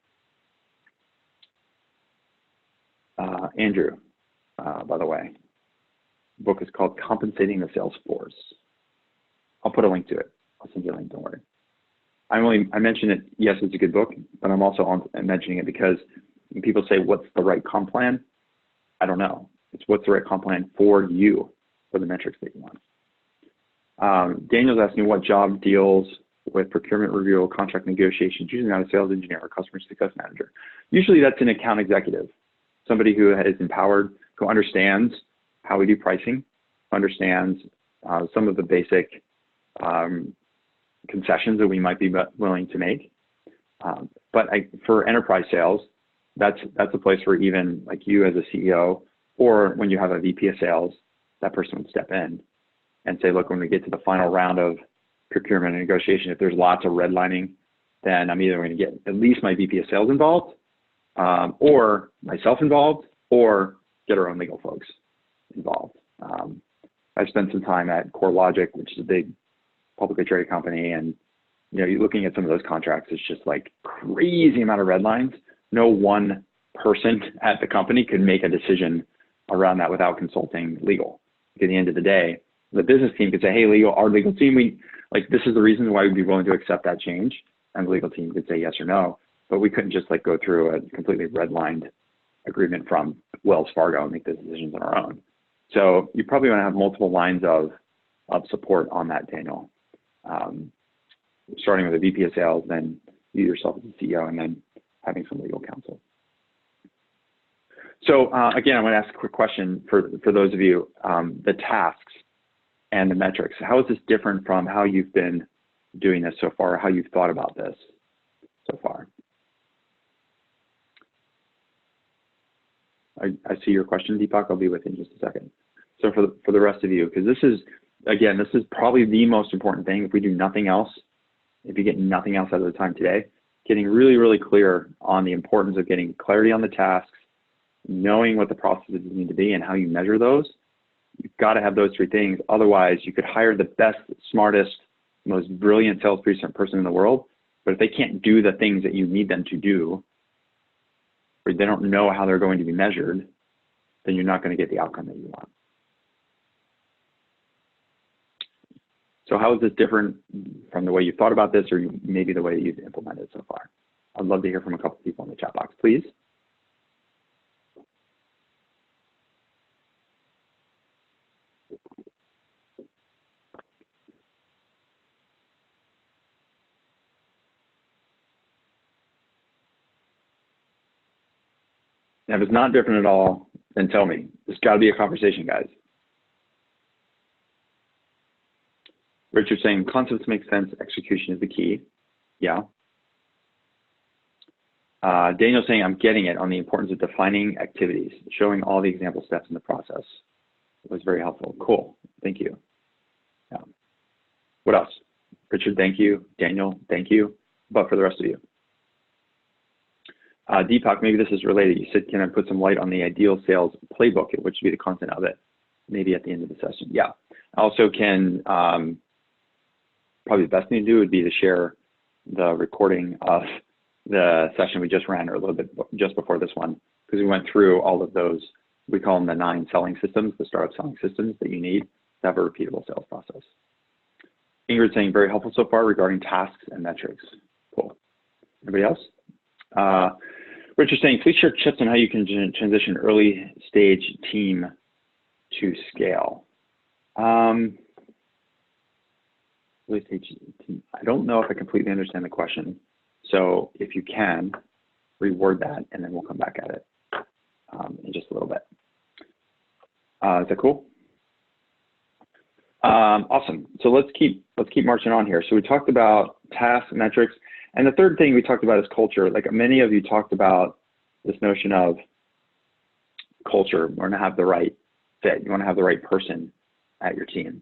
Andrew, by the way, the book is called Compensating the Sales Force. I'll put a link to it. I'll send you a link, don't worry. I mention it, yes, it's a good book, but I'm also mentioning it because when people say, what's the right comp plan? I don't know. It's what's the right comp plan for you, for the metrics that you want. Daniel's asking what job deals with procurement review, contract negotiations, usually not a sales engineer or customer success manager. Usually that's an account executive, somebody who is empowered, who understands how we do pricing, understands some of the basic concessions that we might be willing to make. But for enterprise sales, that's a place where even like you as a CEO, or when you have a VP of sales, that person would step in and say, look, when we get to the final round of procurement and negotiation, if there's lots of redlining, then I'm either going to get at least my VP of sales involved, or myself involved, or get our own legal folks involved. I've spent some time at CoreLogic, which is a big publicly traded company, and you're looking at some of those contracts, it's just like crazy amount of red lines. No one person at the company could make a decision around that without consulting legal. At the end of the day, the business team could say, hey, our legal team, this is the reason why we'd be willing to accept that change. And the legal team could say yes or no, but we couldn't just go through a completely redlined agreement from Wells Fargo and make those decisions on our own. So you probably want to have multiple lines of support on that, Daniel. Starting with a VP of sales, then you yourself as a CEO, and then having some legal counsel. So again, I want to ask a quick question for those of you, the tasks and the metrics. How is this different from how you've been doing this so far, or how you've thought about this so far? I see your question, Deepak. I'll be with you in just a second. So for the rest of you, because this is probably the most important thing. If we do nothing else, if you get nothing else out of the time today, getting really, really clear on the importance of getting clarity on the tasks, knowing what the processes need to be and how you measure those. You've got to have those three things. Otherwise, you could hire the best, smartest, most brilliant sales person in the world, but if they can't do the things that you need them to do, or they don't know how they're going to be measured, then you're not going to get the outcome that you want. So how is this different from the way you thought about this, or maybe the way that you've implemented it so far? I'd love to hear from a couple people in the chat box, please. Now, if it's not different at all, then tell me. There's got to be a conversation, guys. Richard's saying concepts make sense, execution is the key. Yeah. Daniel's saying, I'm getting it on the importance of defining activities, showing all the example steps in the process. It was very helpful. Cool. Thank you. Yeah. What else? Richard, thank you. Daniel, thank you. But for the rest of you. Deepak, maybe this is related. You said, can I put some light on the ideal sales playbook, which would be the content of it, maybe at the end of the session? Yeah. Also can, probably the best thing to do would be to share the recording of the session we just ran, or a little bit just before this one, because we went through all of those, we call them the 9 selling systems, the startup selling systems that you need to have a repeatable sales process. Ingrid saying, very helpful so far regarding tasks and metrics. Cool. Anybody else? Richard saying, please share tips on how you can transition early stage team to scale. Early stage team. I don't know if I completely understand the question. So if you can, reword that, and then we'll come back at it in just a little bit. Is that cool? Awesome. So let's keep marching on here. So we talked about tasks, metrics, and the third thing we talked about is culture. Like many of you talked about this notion of culture. You want to have the right fit. You want to have the right person at your team.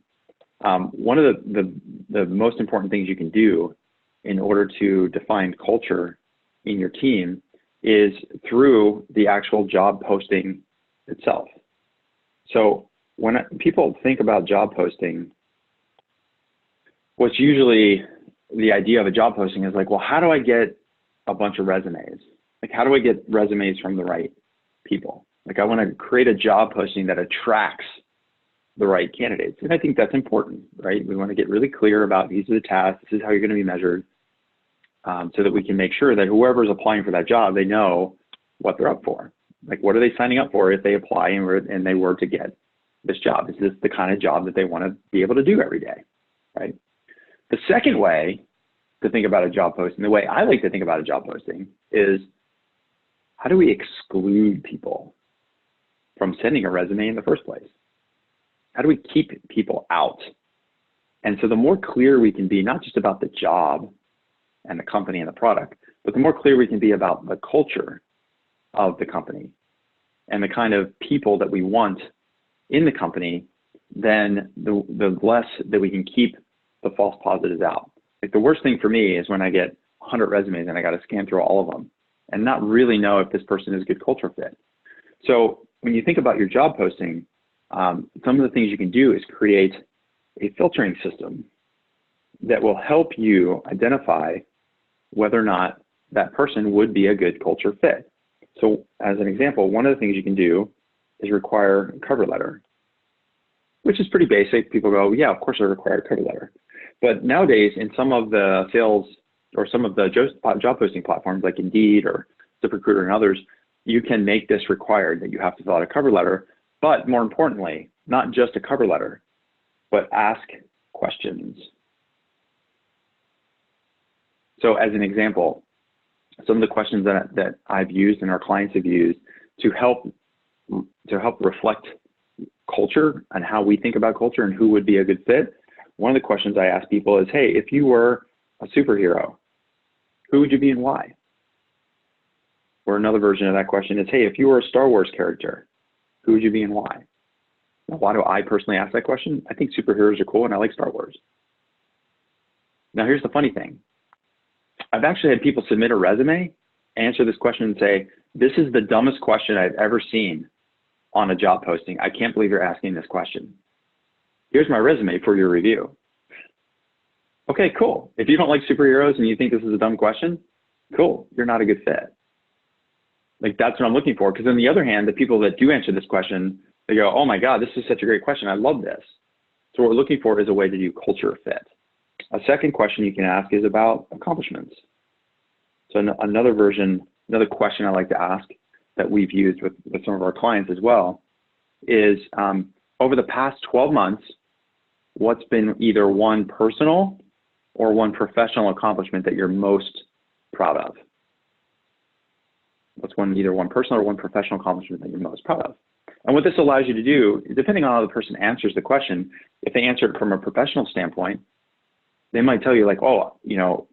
One of the most important things you can do in order to define culture in your team is through the actual job posting itself. So when people think about job posting, what's usually the idea of a job posting is like, well, how do I get a bunch of resumes? Like, how do I get resumes from the right people? Like, I want to create a job posting that attracts the right candidates. And I think that's important, right? We want to get really clear about these are the tasks, this is how you're going to be measured, so that we can make sure that whoever's applying for that job, they know what they're up for. Like, what are they signing up for if they apply and they were to get this job? Is this the kind of job that they want to be able to do every day, right? The second way to think about a job posting, the way I like to think about a job posting, is how do we exclude people from sending a resume in the first place? How do we keep people out? And so the more clear we can be, not just about the job and the company and the product, but the more clear we can be about the culture of the company and the kind of people that we want in the company, then the less that we can keep the false positives out. Like, the worst thing for me is when I get 100 resumes and I got to scan through all of them and not really know if this person is a good culture fit. So when you think about your job posting, some of the things you can do is create a filtering system that will help you identify whether or not that person would be a good culture fit. So as an example, one of the things you can do is require a cover letter, which is pretty basic. People go, yeah, of course I require a cover letter. But nowadays, in some of the sales or some of the job posting platforms like Indeed or ZipRecruiter and others, you can make this required that you have to fill out a cover letter. But more importantly, not just a cover letter, but ask questions. So as an example, some of the questions that I've used and our clients have used to help reflect culture and how we think about culture and who would be a good fit. One of the questions I ask people is, hey, if you were a superhero, who would you be and why? Or another version of that question is, hey, if you were a Star Wars character, who would you be and why? Now, why do I personally ask that question? I think superheroes are cool and I like Star Wars. Now, here's the funny thing. I've actually had people submit a resume, answer this question and say, this is the dumbest question I've ever seen on a job posting. I can't believe you're asking this question. Here's my resume for your review. Okay, cool. If you don't like superheroes and you think this is a dumb question, cool, you're not a good fit. Like, that's what I'm looking for. Because on the other hand, the people that do answer this question, they go, oh my God, this is such a great question. I love this. So what we're looking for is a way to do culture fit. A second question you can ask is about accomplishments. So another question I like to ask that we've used with some of our clients as well is, over the past 12 months, what's been either one personal or one professional accomplishment that you're most proud of? What's either one personal or one professional accomplishment that you're most proud of? And what this allows you to do, depending on how the person answers the question, if they answer it from a professional standpoint, they might tell you like, oh, you know,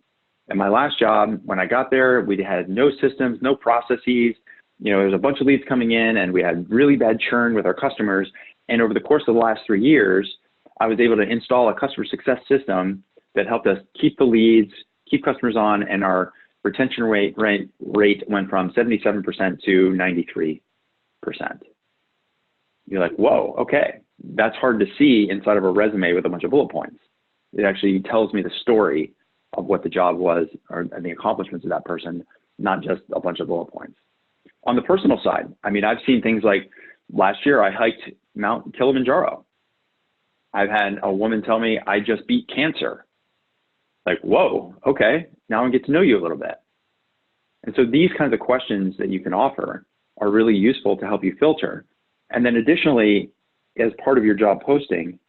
at my last job, when I got there, we had no systems, no processes. You know, there was a bunch of leads coming in and we had really bad churn with our customers. And over the course of the last 3 years, I was able to install a customer success system that helped us keep the leads, keep customers on, and our retention rate went from 77% to 93%. You're like, whoa, okay. That's hard to see inside of a resume with a bunch of bullet points. It actually tells me the story of what the job was and the accomplishments of that person, not just a bunch of bullet points. On the personal side, I mean, I've seen things like last year I hiked Mount Kilimanjaro. I've had a woman tell me I just beat cancer. Like, whoa, okay, now I get to know you a little bit. And so these kinds of questions that you can offer are really useful to help you filter. And then additionally, as part of your job posting,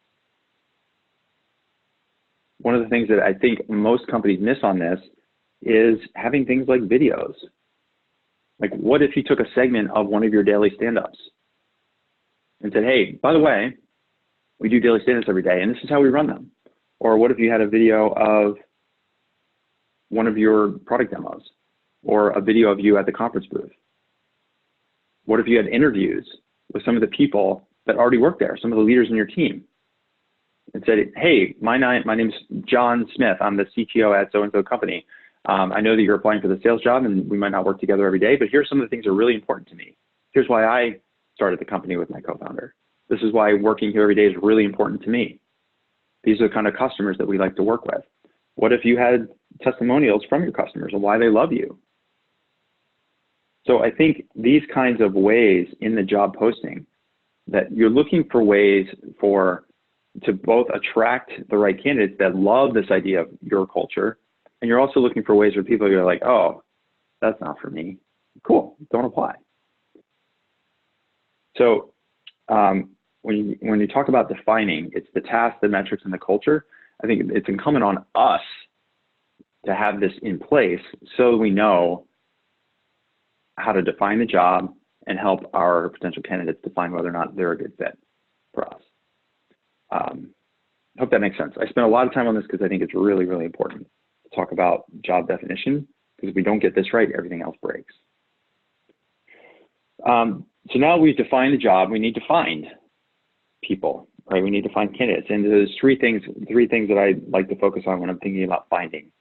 one of the things that I think most companies miss on this is having things like videos. Like, what if you took a segment of one of your daily stand-ups and said, hey, by the way, we do daily stand-ups every day, and this is how we run them. Or what if you had a video of one of your product demos or a video of you at the conference booth? What if you had interviews with some of the people that already work there, some of the leaders in your team, and said, hey, my name's John Smith. I'm the CTO at so-and-so company. I know that you're applying for the sales job and we might not work together every day, but here's some of the things that are really important to me. Here's why I started the company with my co-founder. This is why working here every day is really important to me. These are the kind of customers that we like to work with. What if you had testimonials from your customers and why they love you? So I think these kinds of ways in the job posting, that you're looking for ways to both attract the right candidates that love this idea of your culture, and you're also looking for ways where people are like, oh, that's not for me. Cool, don't apply. So when you talk about defining, it's the task, the metrics, and the culture. I think it's incumbent on us to have this in place so we know how to define the job and help our potential candidates define whether or not they're a good fit for us. I hope that makes sense. I spent a lot of time on this because I think it's really, really important to talk about job definition, because if we don't get this right, everything else breaks. So now we've defined the job, we need to find people, right? We need to find candidates. And there's three things that I like to focus on when I'm thinking about finding.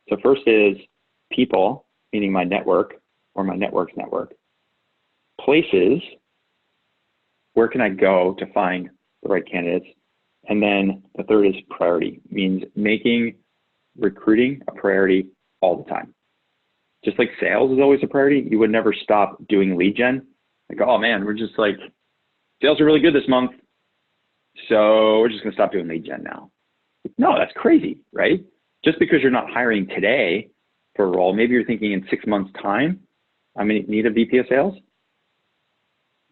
So first is people, meaning my network or my network's network. Places, where can I go to find the right candidates? And then the third is priority, means making recruiting a priority all the time. just like sales is always a priority, you would never stop doing lead gen. Like, oh man, we're just like, sales are really good this month, so we're just gonna stop doing lead gen now. No, that's crazy, right? Just because you're not hiring today for a role, maybe you're thinking in 6 months' time, I'm gonna need a VP of sales.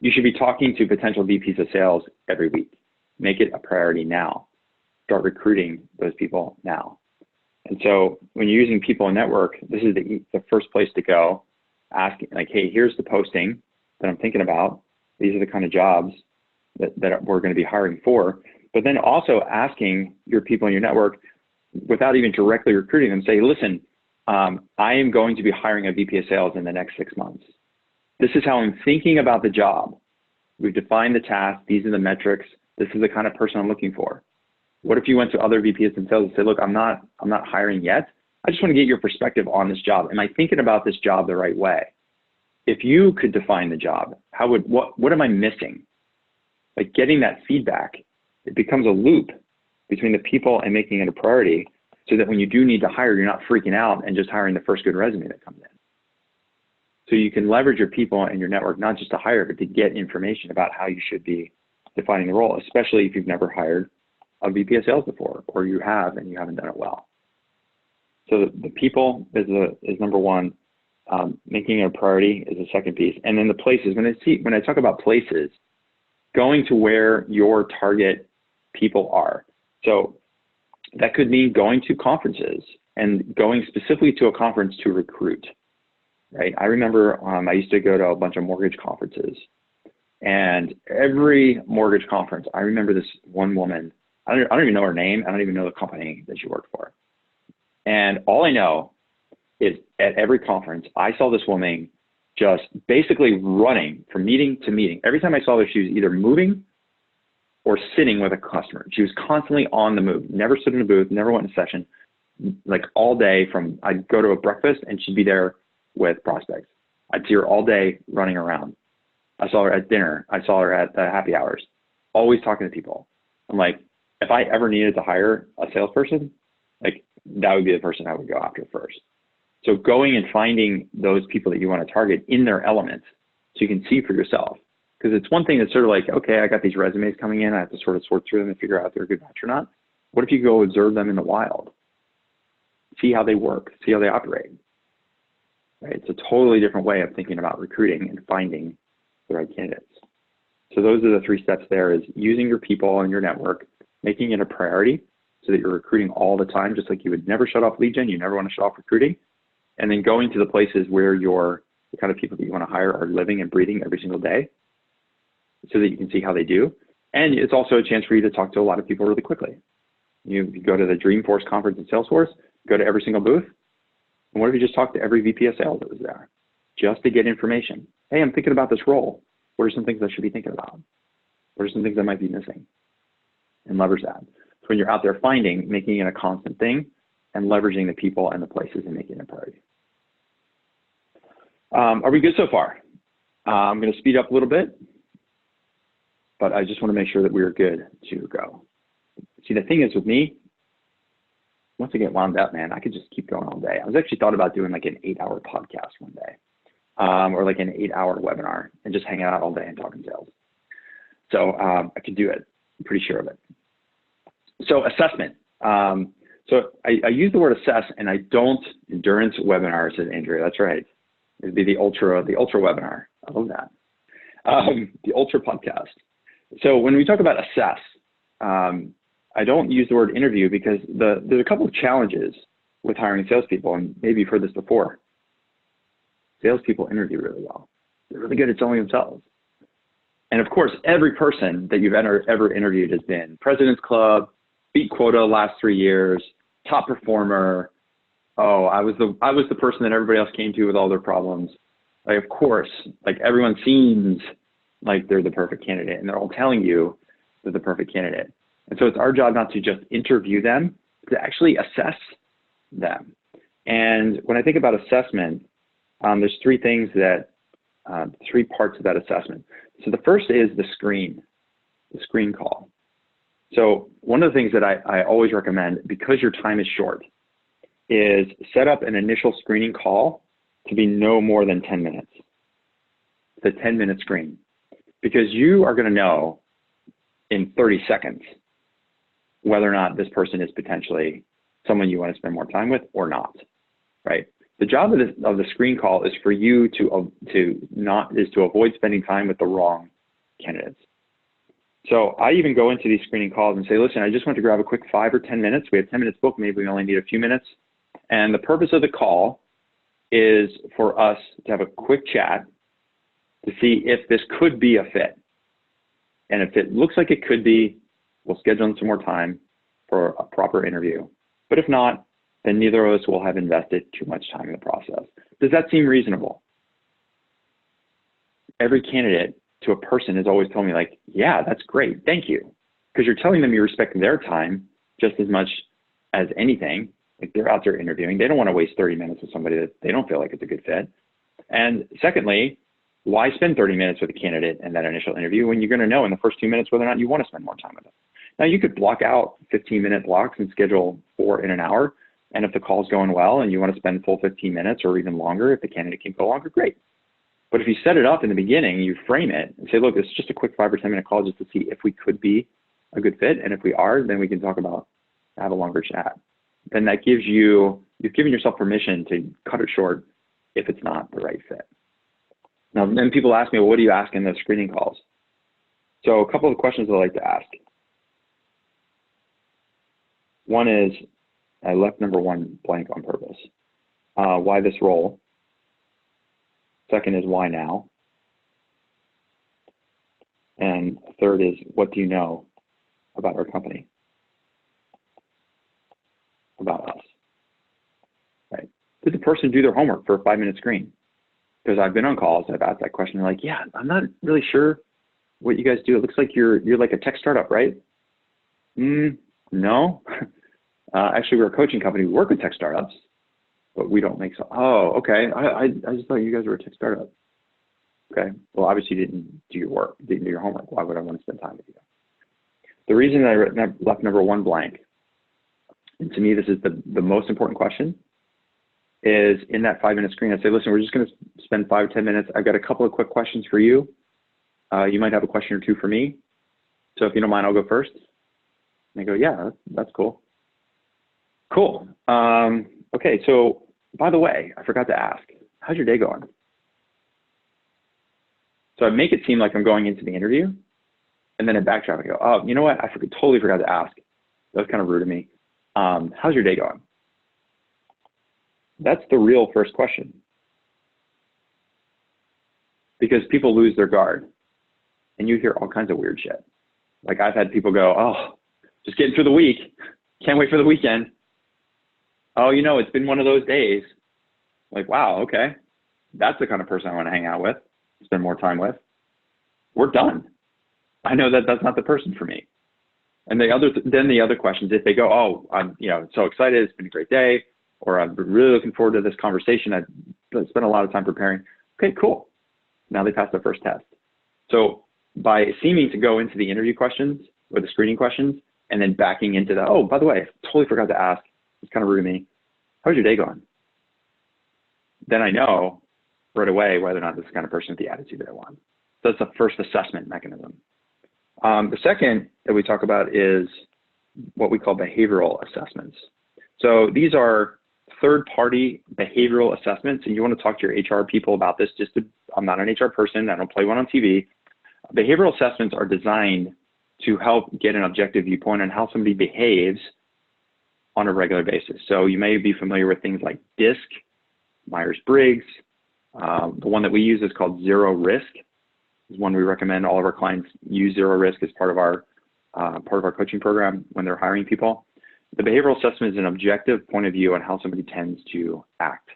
You should be talking to potential VPs of sales every week. Make it a priority now. Start recruiting those people now. And so when you're using people in network, this is the first place to go. Asking like, hey, here's the posting that I'm thinking about. These are the kind of jobs that we're going to be hiring for. But then also asking your people in your network, without even directly recruiting them, say, listen, I am going to be hiring a VP of sales in the next 6 months. This is how I'm thinking about the job. We've defined the task. These are the metrics. This is the kind of person I'm looking for. What if you went to other VPs and sales and said, look, I'm not hiring yet. I just want to get your perspective on this job. Am I thinking about this job the right way? If you could define the job, what am I missing? Like getting that feedback, it becomes a loop between the people and making it a priority so that when you do need to hire, you're not freaking out and just hiring the first good resume that comes in. So you can leverage your people and your network, not just to hire, but to get information about how you should be defining the role, especially if you've never hired a VP of sales before, or you have and you haven't done it well. So the people is number one. Making it a priority is the second piece. And then the places, when I talk about places, going to where your target people are. So that could mean going to conferences and going specifically to a conference to recruit, right? I remember I used to go to a bunch of mortgage conferences, and every mortgage conference, I remember this one woman, I don't even know her name. I don't even know the company that she worked for. And all I know is at every conference, I saw this woman just basically running from meeting to meeting. Every time I saw her, she was either moving or sitting with a customer. She was constantly on the move, never stood in a booth, never went in session, like all day I'd go to a breakfast and she'd be there with prospects. I'd see her all day running around. I saw her at dinner. I saw her at the happy hours, always talking to people. I'm like, if I ever needed to hire a salesperson, like that would be the person I would go after first. So going and finding those people that you want to target in their element so you can see for yourself. Because it's one thing that's sort of like, okay, I got these resumes coming in. I have to sort of sort through them and figure out if they're a good match or not. What if you go observe them in the wild? See how they work, see how they operate. Right? It's a totally different way of thinking about recruiting and finding the right candidates. So those are the 3 steps there: is using your people and your network, making it a priority so that you're recruiting all the time, just like you would never shut off lead gen, you never want to shut off recruiting. And then going to the places where the kind of people that you want to hire are living and breathing every single day so that you can see how they do. And it's also a chance for you to talk to a lot of people really quickly. You go to the Dreamforce conference in Salesforce, go to every single booth. And what if you just talk to every VP of sales that was there just to get information? Hey, I'm thinking about this role. What are some things I should be thinking about? What are some things I might be missing? And leverage that. So when you're out there finding, making it a constant thing and leveraging the people and the places and making it a priority. Are we good so far? I'm going to speed up a little bit, but I just want to make sure that we're good to go. See, the thing is with me, once I get wound up, man, I could just keep going all day. I was actually thought about doing like an 8-hour podcast one day, or like an 8-hour webinar and just hanging out all day and talking sales. So I could do it. I'm pretty sure of it. So assessment. So I use the word assess, and I don't endurance webinar, says Andrea. That's right. It'd be the ultra webinar. I love that. The ultra podcast. So when we talk about assess, I don't use the word interview because there's a couple of challenges with hiring salespeople, and maybe you've heard this before. Salespeople interview really well. They're really good at selling themselves. And of course, every person that you've ever interviewed has been President's Club, beat quota last 3 years, top performer. Oh, I was the person that everybody else came to with all their problems. Like, of course, like everyone seems like they're the perfect candidate, and they're all telling you they're the perfect candidate. And so it's our job not to just interview them, to actually assess them. And when I think about assessment, there's 3 things that, 3 parts of that assessment. So the first is the screen call. So one of the things that I always recommend, because your time is short, is set up an initial screening call to be no more than 10 minutes. It's a 10-minute screen, because you are going to know in 30 seconds whether or not this person is potentially someone you want to spend more time with or not, right? The job of the screen call is for you to avoid spending time with the wrong candidates. So I even go into these screening calls and say, listen, I just want to grab a quick 5 or 10 minutes. We have 10 minutes booked. Maybe we only need a few minutes. And the purpose of the call is for us to have a quick chat to see if this could be a fit. And if it looks like it could be, we'll schedule in some more time for a proper interview. But if not, then neither of us will have invested too much time in the process. Does that seem reasonable? Every candidate to a person has always told me, like, yeah, that's great, thank you. Because you're telling them you're respecting their time just as much as anything. Like, they're out there interviewing. They don't want to waste 30 minutes with somebody that they don't feel like it's a good fit. And secondly, why spend 30 minutes with a candidate in that initial interview when you're going to know in the first 2 minutes whether or not you want to spend more time with them? Now, you could block out 15-minute blocks and schedule 4 in an hour. And if the call's going well and you want to spend full 15 minutes or even longer, if the candidate can go longer, great. But if you set it up in the beginning, you frame it and say, look, it's just a quick 5 or 10-minute call just to see if we could be a good fit. And if we are, then we can talk about, have a longer chat. Then that gives you, you've given yourself permission to cut it short if it's not the right fit. Now, then people ask me, well, what do you ask in those screening calls? So a couple of questions I like to ask. One is, I left number 1 blank on purpose. Why this role? Second is, why now? And third is, what do you know about our company? About us, right? Did the person do their homework for a 5-minute screen? Because I've been on calls, I've asked that question, they're like, yeah, I'm not really sure what you guys do. It looks like you're like a tech startup, right? No. Actually, we're a coaching company. We work with tech startups, but we don't make so. Oh, okay. I just thought you guys were a tech startup. Okay. Well, obviously you didn't do your work, didn't do your homework. Why would I want to spend time with you? The reason I left number 1 blank, and to me this is the most important question, is in that 5-minute screen, I say, listen, we're just going to spend 5 or 10 minutes. I've got a couple of quick questions for you. You might have a question or two for me. So if you don't mind, I'll go first. And they go, yeah, that's cool. Cool. Okay, so by the way, I forgot to ask, how's your day going? So I make it seem like I'm going into the interview, and then I backtrack and go, oh, you know what? I totally forgot to ask. That was kind of rude of me. How's your day going? That's the real first question. Because people lose their guard, and you hear all kinds of weird shit. Like, I've had people go, oh, just getting through the week. Can't wait for the weekend. Oh, you know, it's been one of those days. Like, wow, okay. That's the kind of person I want to hang out with, spend more time with. We're done. I know that that's not the person for me. And then the other questions, if they go, oh, I'm so excited, it's been a great day, or I'm really looking forward to this conversation, I've spent a lot of time preparing. Okay, cool. Now they passed the first test. So by seeming to go into the interview questions or the screening questions and then backing into the, oh, by the way, I totally forgot to ask, it's kind of rude of me, how's your day going? Then I know right away whether or not this is the kind of person with the attitude that I want. So that's the first assessment mechanism. The second that we talk about is what we call behavioral assessments. So these are third-party behavioral assessments, and you want to talk to your HR people about this. I'm not an HR person, I don't play one on TV. Behavioral assessments are designed to help get an objective viewpoint on how somebody behaves on a regular basis. So you may be familiar with things like DISC, Myers-Briggs. The one that we use is called Zero Risk. Is one we recommend all of our clients use. Zero Risk as part of our coaching program when they're hiring people. The behavioral assessment is an objective point of view on how somebody tends to act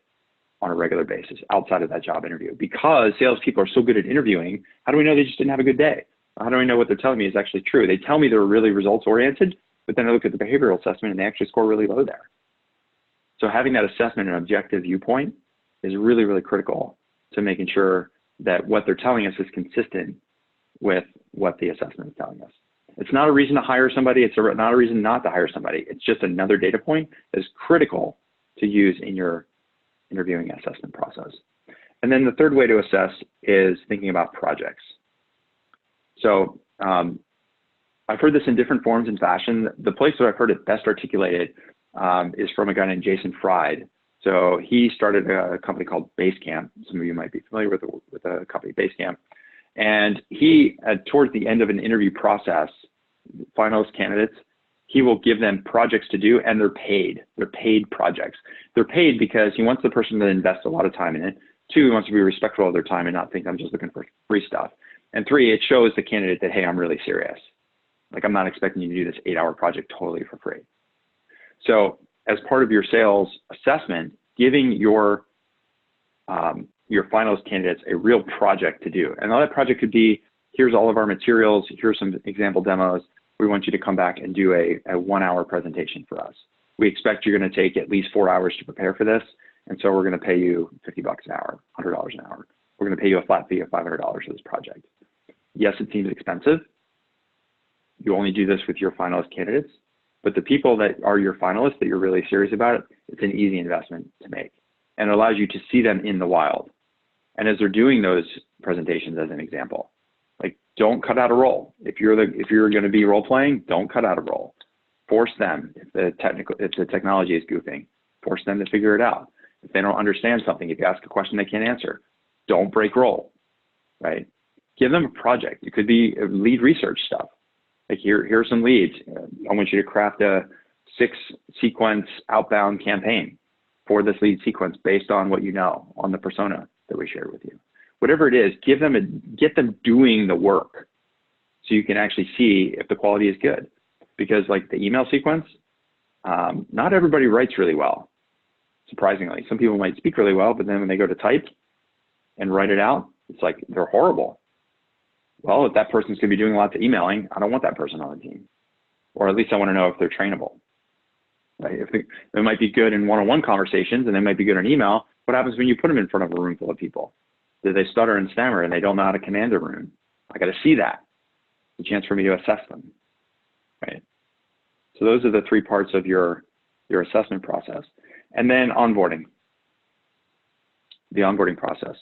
on a regular basis outside of that job interview. Because salespeople are so good at interviewing, how do we know they just didn't have a good day? How do I know what they're telling me is actually true? They tell me they're really results oriented, but then I look at the behavioral assessment and they actually score really low there. So having that assessment and objective viewpoint is really, really critical to making sure that what they're telling us is consistent with what the assessment is telling us. It's not a reason to hire somebody. It's not a reason not to hire somebody. It's just another data point that is critical to use in your interviewing assessment process. And then the third way to assess is thinking about projects. So I've heard this in different forms and fashion. The place that I've heard it best articulated is from a guy named Jason Fried. So he started a company called Basecamp. Some of you might be familiar with the company Basecamp. And he, towards the end of an interview process, finalist candidates, he will give them projects to do, and they're paid. They're paid projects. They're paid because he wants the person to invest a lot of time in it. 2, he wants to be respectful of their time and not think I'm just looking for free stuff. And 3, it shows the candidate that, hey, I'm really serious. Like, I'm not expecting you to do this 8-hour project totally for free. So as part of your sales assessment, giving your finalist candidates a real project to do. And all that project could be, here's all of our materials, here's some example demos. We want you to come back and do a 1-hour presentation for us. We expect you're going to take at least 4 hours to prepare for this. And so we're going to pay you $50 an hour, $100 an hour. We're going to pay you a flat fee of $500 for this project. Yes, it seems expensive. You only do this with your finalist candidates, but the people that are your finalists that you're really serious about, it's an easy investment to make. And it allows you to see them in the wild. And as they're doing those presentations, as an example, like, don't cut out a role. If you're going to be role playing, don't cut out a role. Force them. If the technology is goofing, force them to figure it out. If they don't understand something, if you ask a question they can't answer, don't break role, right? Give them a project. It could be lead research stuff. Like, here's some leads. I want you to craft a 6-sequence outbound campaign for this lead sequence based on what you know, on the persona that we shared with you. Whatever it is, get them doing the work so you can actually see if the quality is good. Because, like, the email sequence, not everybody writes really well, surprisingly. Some people might speak really well, but then when they go to type and write it out, it's like they're horrible. Well, if that person's going to be doing lots of emailing, I don't want that person on the team. Or at least I want to know if they're trainable. Right? If they might be good in one-on-one conversations and they might be good in email, what happens when you put them in front of a room full of people? Do they stutter and stammer and they don't know how to command a room? I got to see that. It's a chance for me to assess them. Right? So those are the 3 parts of your assessment process. And then onboarding, the onboarding process.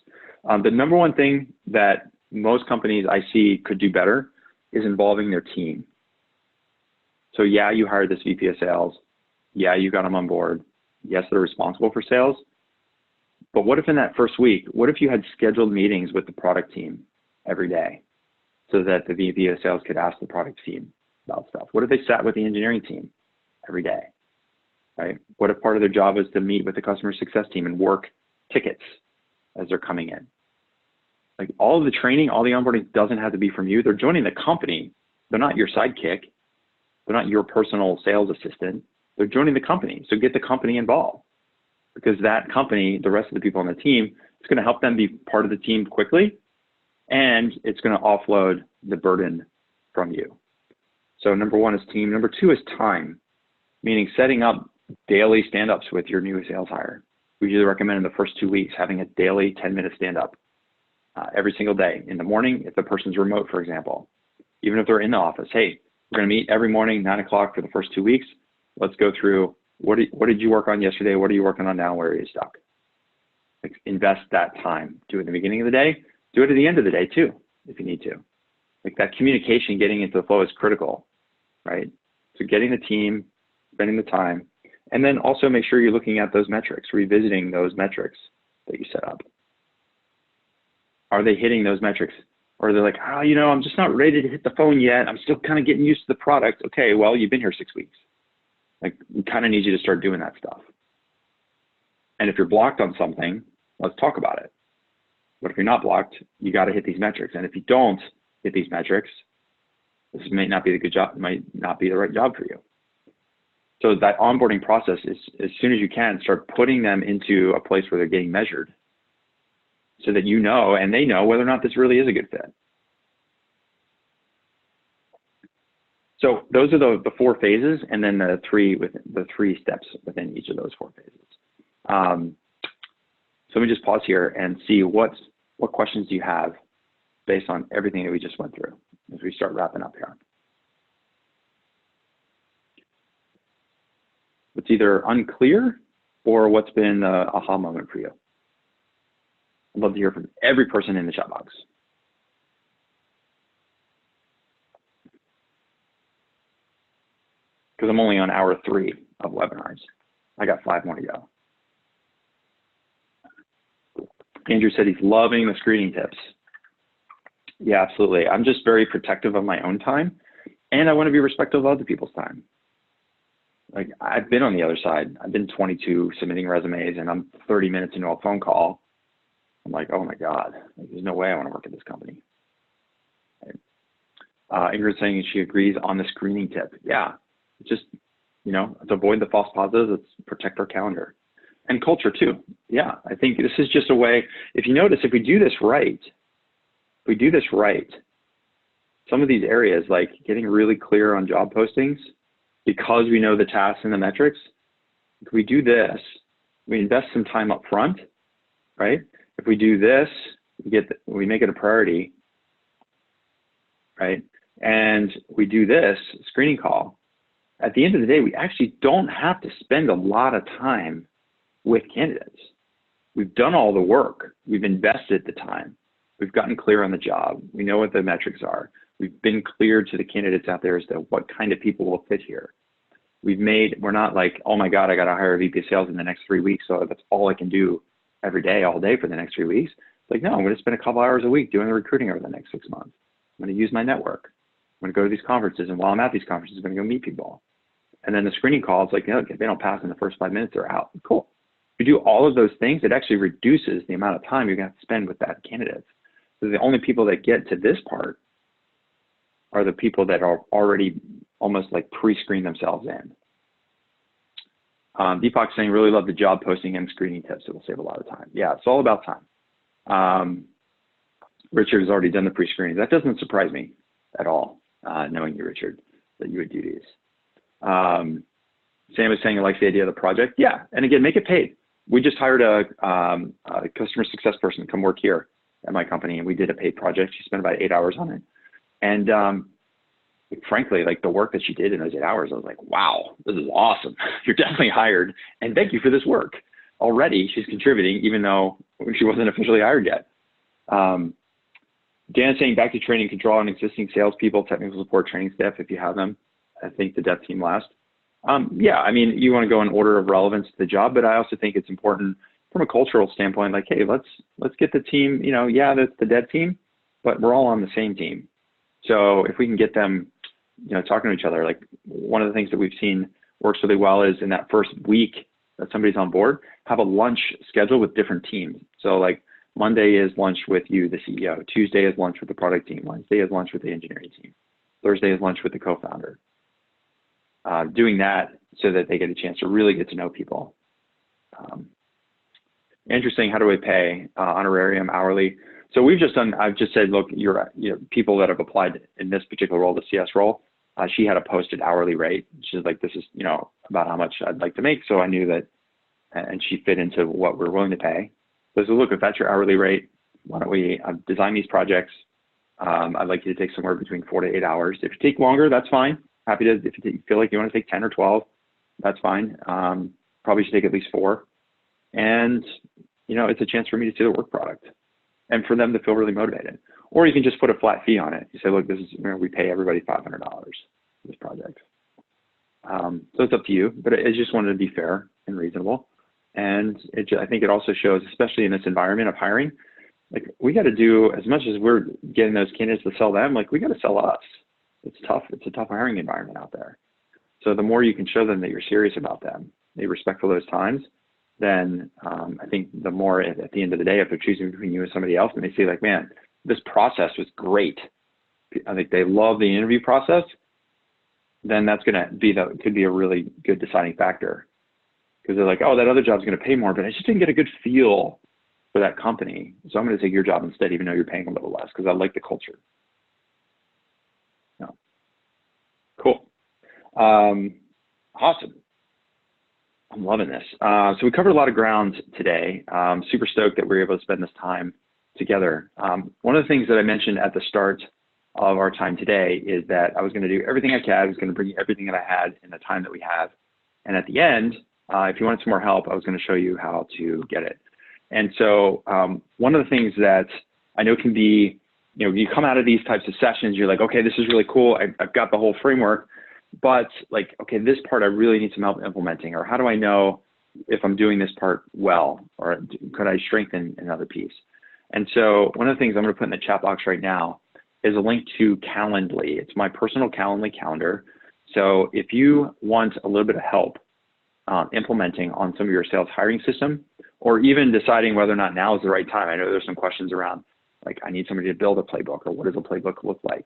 The number one thing that most companies I see could do better is involving their team. So yeah, you hired this VP of sales. Yeah, you got them on board. Yes, they're responsible for sales. But what if in that first week, what if you had scheduled meetings with the product team every day so that the VP of sales could ask the product team about stuff? What if they sat with the engineering team every day, right? What if part of their job is to meet with the customer success team and work tickets as they're coming in? Like, all of the training, all the onboarding doesn't have to be from you. They're joining the company. They're not your sidekick. They're not your personal sales assistant. They're joining the company. So get the company involved, because that company, the rest of the people on the team, is going to help them be part of the team quickly, and it's going to offload the burden from you. So number 1 is team. Number 2 is time, meaning setting up daily stand-ups with your new sales hire. We usually recommend in the first 2 weeks having a daily 10-minute stand-up every single day. In the morning, if the person's remote, for example, even if they're in the office, hey, we're going to meet every morning, 9 o'clock for the first 2 weeks. Let's go through what did you work on yesterday? What are you working on now? Where are you stuck? Like, invest that time. Do it at the beginning of the day. Do it at the end of the day too, if you need to. Like, that communication, getting into the flow is critical, right? So getting the team, spending the time, and then also make sure you're looking at those metrics, revisiting those metrics that you set up. Are they hitting those metrics? Or they're like, oh, I'm just not ready to hit the phone yet. I'm still kind of getting used to the product. Okay, well, you've been here 6 weeks. Like, we kind of need you to start doing that stuff. And if you're blocked on something, let's talk about it. But if you're not blocked, you got to hit these metrics. And if you don't hit these metrics, this may not be the good job, might not be the right job for you. So that onboarding process is, as soon as you can, start putting them into a place where they're getting measured, so that you know and they know whether or not this really is a good fit. So those are the 4 phases, and then the 3 steps within each of those 4 phases. So let me just pause here and see what questions do you have based on everything that we just went through as we start wrapping up here. What's either unclear or what's been the aha moment for you? I'd love to hear from every person in the chat box. Because I'm only on hour 3 of webinars. I got 5 more to go. Andrew said he's loving the screening tips. Yeah, absolutely. I'm just very protective of my own time, and I want to be respectful of other people's time. Like, I've been on the other side. I've been 22 submitting resumes, and I'm 30 minutes into a phone call. I'm like, oh my God, there's no way I want to work at this company. Right? Ingrid's saying she agrees on the screening tip. Yeah, just, you know, to avoid the false positives, let's protect our calendar. And culture too. Yeah, I think this is just a way, if you notice, if we do this right, some of these areas, like getting really clear on job postings, because we know the tasks and the metrics, if we do this, we invest some time up front, right? If we do this, we make it a priority, right? And we do this screening call. At the end of the day, we actually don't have to spend a lot of time with candidates. We've done all the work. We've invested the time. We've gotten clear on the job. We know what the metrics are. We've been clear to the candidates out there as to what kind of people will fit here. We're not like, oh my God, I got to hire a VP of sales in the next 3 weeks, so that's all I can do every day, all day for the next 3 weeks. It's like, no, I'm going to spend a couple hours a week doing the recruiting over the next 6 months. I'm going to use my network. I'm going to go to these conferences, and while I'm at these conferences, I'm going to go meet people. And then the screening call, it's like, you know, if they don't pass in the first 5 minutes, they're out. Cool. If you do all of those things, it actually reduces the amount of time you're going to have to spend with that candidate. So the only people that get to this part are the people that are already almost like pre-screen themselves in. Deepak's saying, really love the job posting and screening tips. It will save a lot of time. Yeah, it's all about time. Richard has already done the pre-screening. That doesn't surprise me at all, knowing you, Richard, that you would do these. Sam is saying he likes the idea of the project. Yeah, and again, make it paid. We just hired a customer success person to come work here at my company, and we did a paid project. She spent about 8 hours on it. And frankly, like the work that she did in those 8 hours, I was like, wow, this is awesome. You're definitely hired, and thank you for this work. Already, she's contributing, even though she wasn't officially hired yet. Dan saying back to training control on existing salespeople, technical support training staff, if you have them. I think the dev team last. Yeah, I mean, you want to go in order of relevance to the job, but I also think it's important from a cultural standpoint, like, hey, let's get the team, you know, yeah, that's the dev team, but we're all on the same team. So if we can get them, you know, talking to each other, like one of the things that we've seen works really well is in that first week that somebody's on board, have a lunch schedule with different teams. So like Monday is lunch with you, the CEO. Tuesday is lunch with the product team. Wednesday is lunch with the engineering team. Thursday is lunch with the co-founder. Doing that so that they get a chance to really get to know people. Interesting, how do we pay? Honorarium, hourly. So I've just said, look, you're people that have applied in this particular role, the CS role, she had a posted hourly rate. She's like, this is, you know, about how much I'd like to make. So I knew that, and she fit into what we're willing to pay. So look, if that's your hourly rate, why don't we design these projects? I'd like you to take somewhere between 4 to 8 hours. If you take longer, that's fine. Happy to, if you feel like you want to take 10 or 12, that's fine. Probably should take at least 4. And, you know, it's a chance for me to see the work product and for them to feel really motivated. Or you can just put a flat fee on it. You say, look, this is, you know, we pay everybody $500 for this project. So it's up to you, but I just wanted to be fair and reasonable. And I think it also shows, especially in this environment of hiring, like we got to do, as much as we're getting those candidates to sell them, like we got to sell us. It's tough. It's a tough hiring environment out there. So the more you can show them that you're serious about them, they respect for those times, then I think the more at the end of the day, if they're choosing between you and somebody else and they say like, man, this process was great. I think they love the interview process, then that's going to be could be a really good deciding factor. Because they're like, oh, that other job's going to pay more, but I just didn't get a good feel for that company. So I'm going to take your job instead, even though you're paying a little less, because I like the culture. No. Cool. Awesome. I'm loving this. So we covered a lot of ground today. Super stoked that we were able to spend this time together. One of the things that I mentioned at the start of our time today is that I was going to do everything I could. I was going to bring you everything that I had in the time that we have. And at the end, if you wanted some more help, I was going to show you how to get it. And so one of the things that I know can be, you come out of these types of sessions, you're like, okay, this is really cool. I've got the whole framework, but like, okay, this part I really need some help implementing, or how do I know if I'm doing this part well, or could I strengthen another piece? And so one of the things I'm going to put in the chat box right now is a link to Calendly. It's my personal Calendly calendar. So if you want a little bit of help implementing on some of your sales hiring system, or even deciding whether or not now is the right time. I know there's some questions around, like, I need somebody to build a playbook, or what does a playbook look like?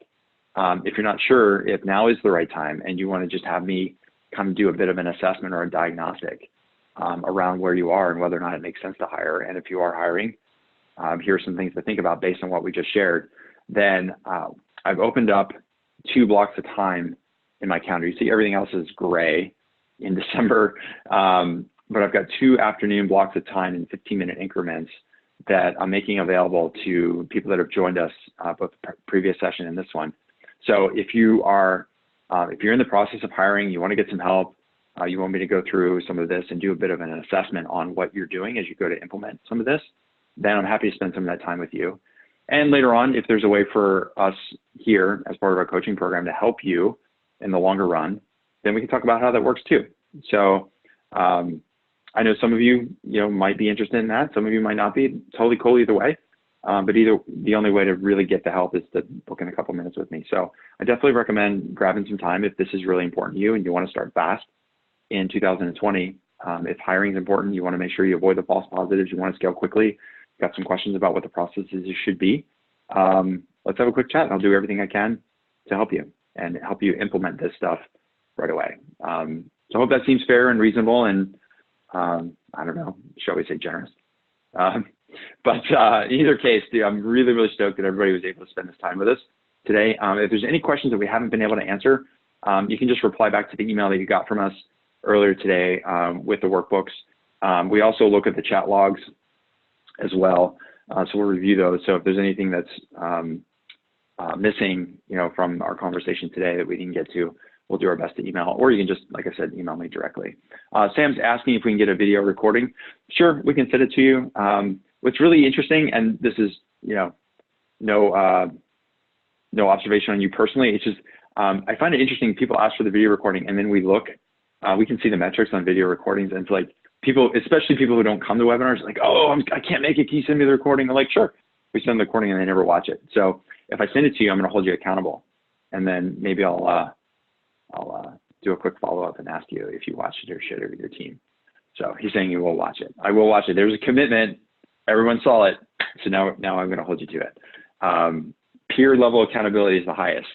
If you're not sure if now is the right time and you want to just have me kind of do a bit of an assessment or a diagnostic around where you are and whether or not it makes sense to hire, and if you are hiring, here are some things to think about based on what we just shared, then I've opened up 2 blocks of time in my calendar. You see everything else is gray in December, but I've got 2 afternoon blocks of time in 15-minute increments that I'm making available to people that have joined us both the previous session and this one. So if you're in the process of hiring, you want to get some help, you want me to go through some of this and do a bit of an assessment on what you're doing as you go to implement some of this, then I'm happy to spend some of that time with you. And later on, if there's a way for us here as part of our coaching program to help you in the longer run, then we can talk about how that works too. So I know some of you, might be interested in that. Some of you might not be. Totally cool either way. But the only way to really get the help is to book in a couple minutes with me. So I definitely recommend grabbing some time if this is really important to you and you want to start fast in 2020. If hiring is important, you want to make sure you avoid the false positives. You want to scale quickly. Got some questions about what the processes should be. Let's have a quick chat, and I'll do everything I can to help you and help you implement this stuff right away. So I hope that seems fair and reasonable, and I don't know, shall we say generous? But in either case, dude, I'm really, really stoked that everybody was able to spend this time with us today. If there's any questions that we haven't been able to answer, you can just reply back to the email that you got from us earlier today with the workbooks. We also look at the chat logs as well, so we'll review those. So if there's anything that's missing, from our conversation today that we didn't get to, we'll do our best to email, or you can just, like I said, email me directly. Sam's asking if we can get a video recording. Sure, we can send it to you. What's really interesting, and this is, no observation on you personally, it's just, I find it interesting, people ask for the video recording and then we look, we can see the metrics on video recordings, and it's like people, especially people who don't come to webinars, like, oh, I can't make it, can you send me the recording? I'm like, sure. We send the recording and they never watch it. So if I send it to you, I'm gonna hold you accountable. And then maybe I'll do a quick follow-up and ask you if you watched it or shared it with your team. So he's saying you will watch it. I will watch it. There's a commitment. Everyone saw it. So now I'm going to hold you to it. Peer level accountability is the highest.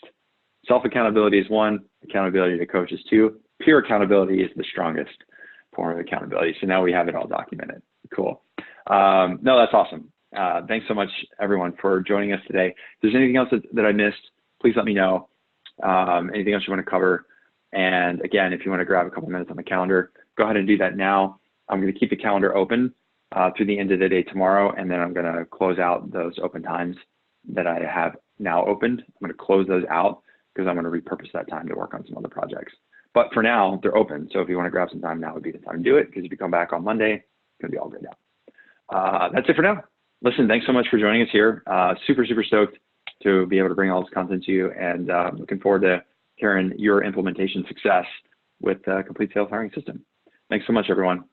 Self-accountability is 1. Accountability to coach is 2. Peer accountability is the strongest form of accountability. So now we have it all documented. Cool. No, that's awesome. Thanks so much, everyone, for joining us today. If there's anything else that I missed, please let me know. Anything else you want to cover. And again, if you want to grab a couple minutes on the calendar, go ahead and do that now. I'm going to keep the calendar open through the end of the day tomorrow, and then I'm going to close out those open times that I have now opened. I'm going to close those out because I'm going to repurpose that time to work on some other projects. But for now, they're open. So if you want to grab some time, now would be the time to do it, because if you come back on Monday, it's going to be all good now. That's it for now. Listen, thanks so much for joining us here. Super, super stoked to be able to bring all this content to you, and looking forward to hearing your implementation success with the Complete Sales Hiring System. Thanks so much, everyone.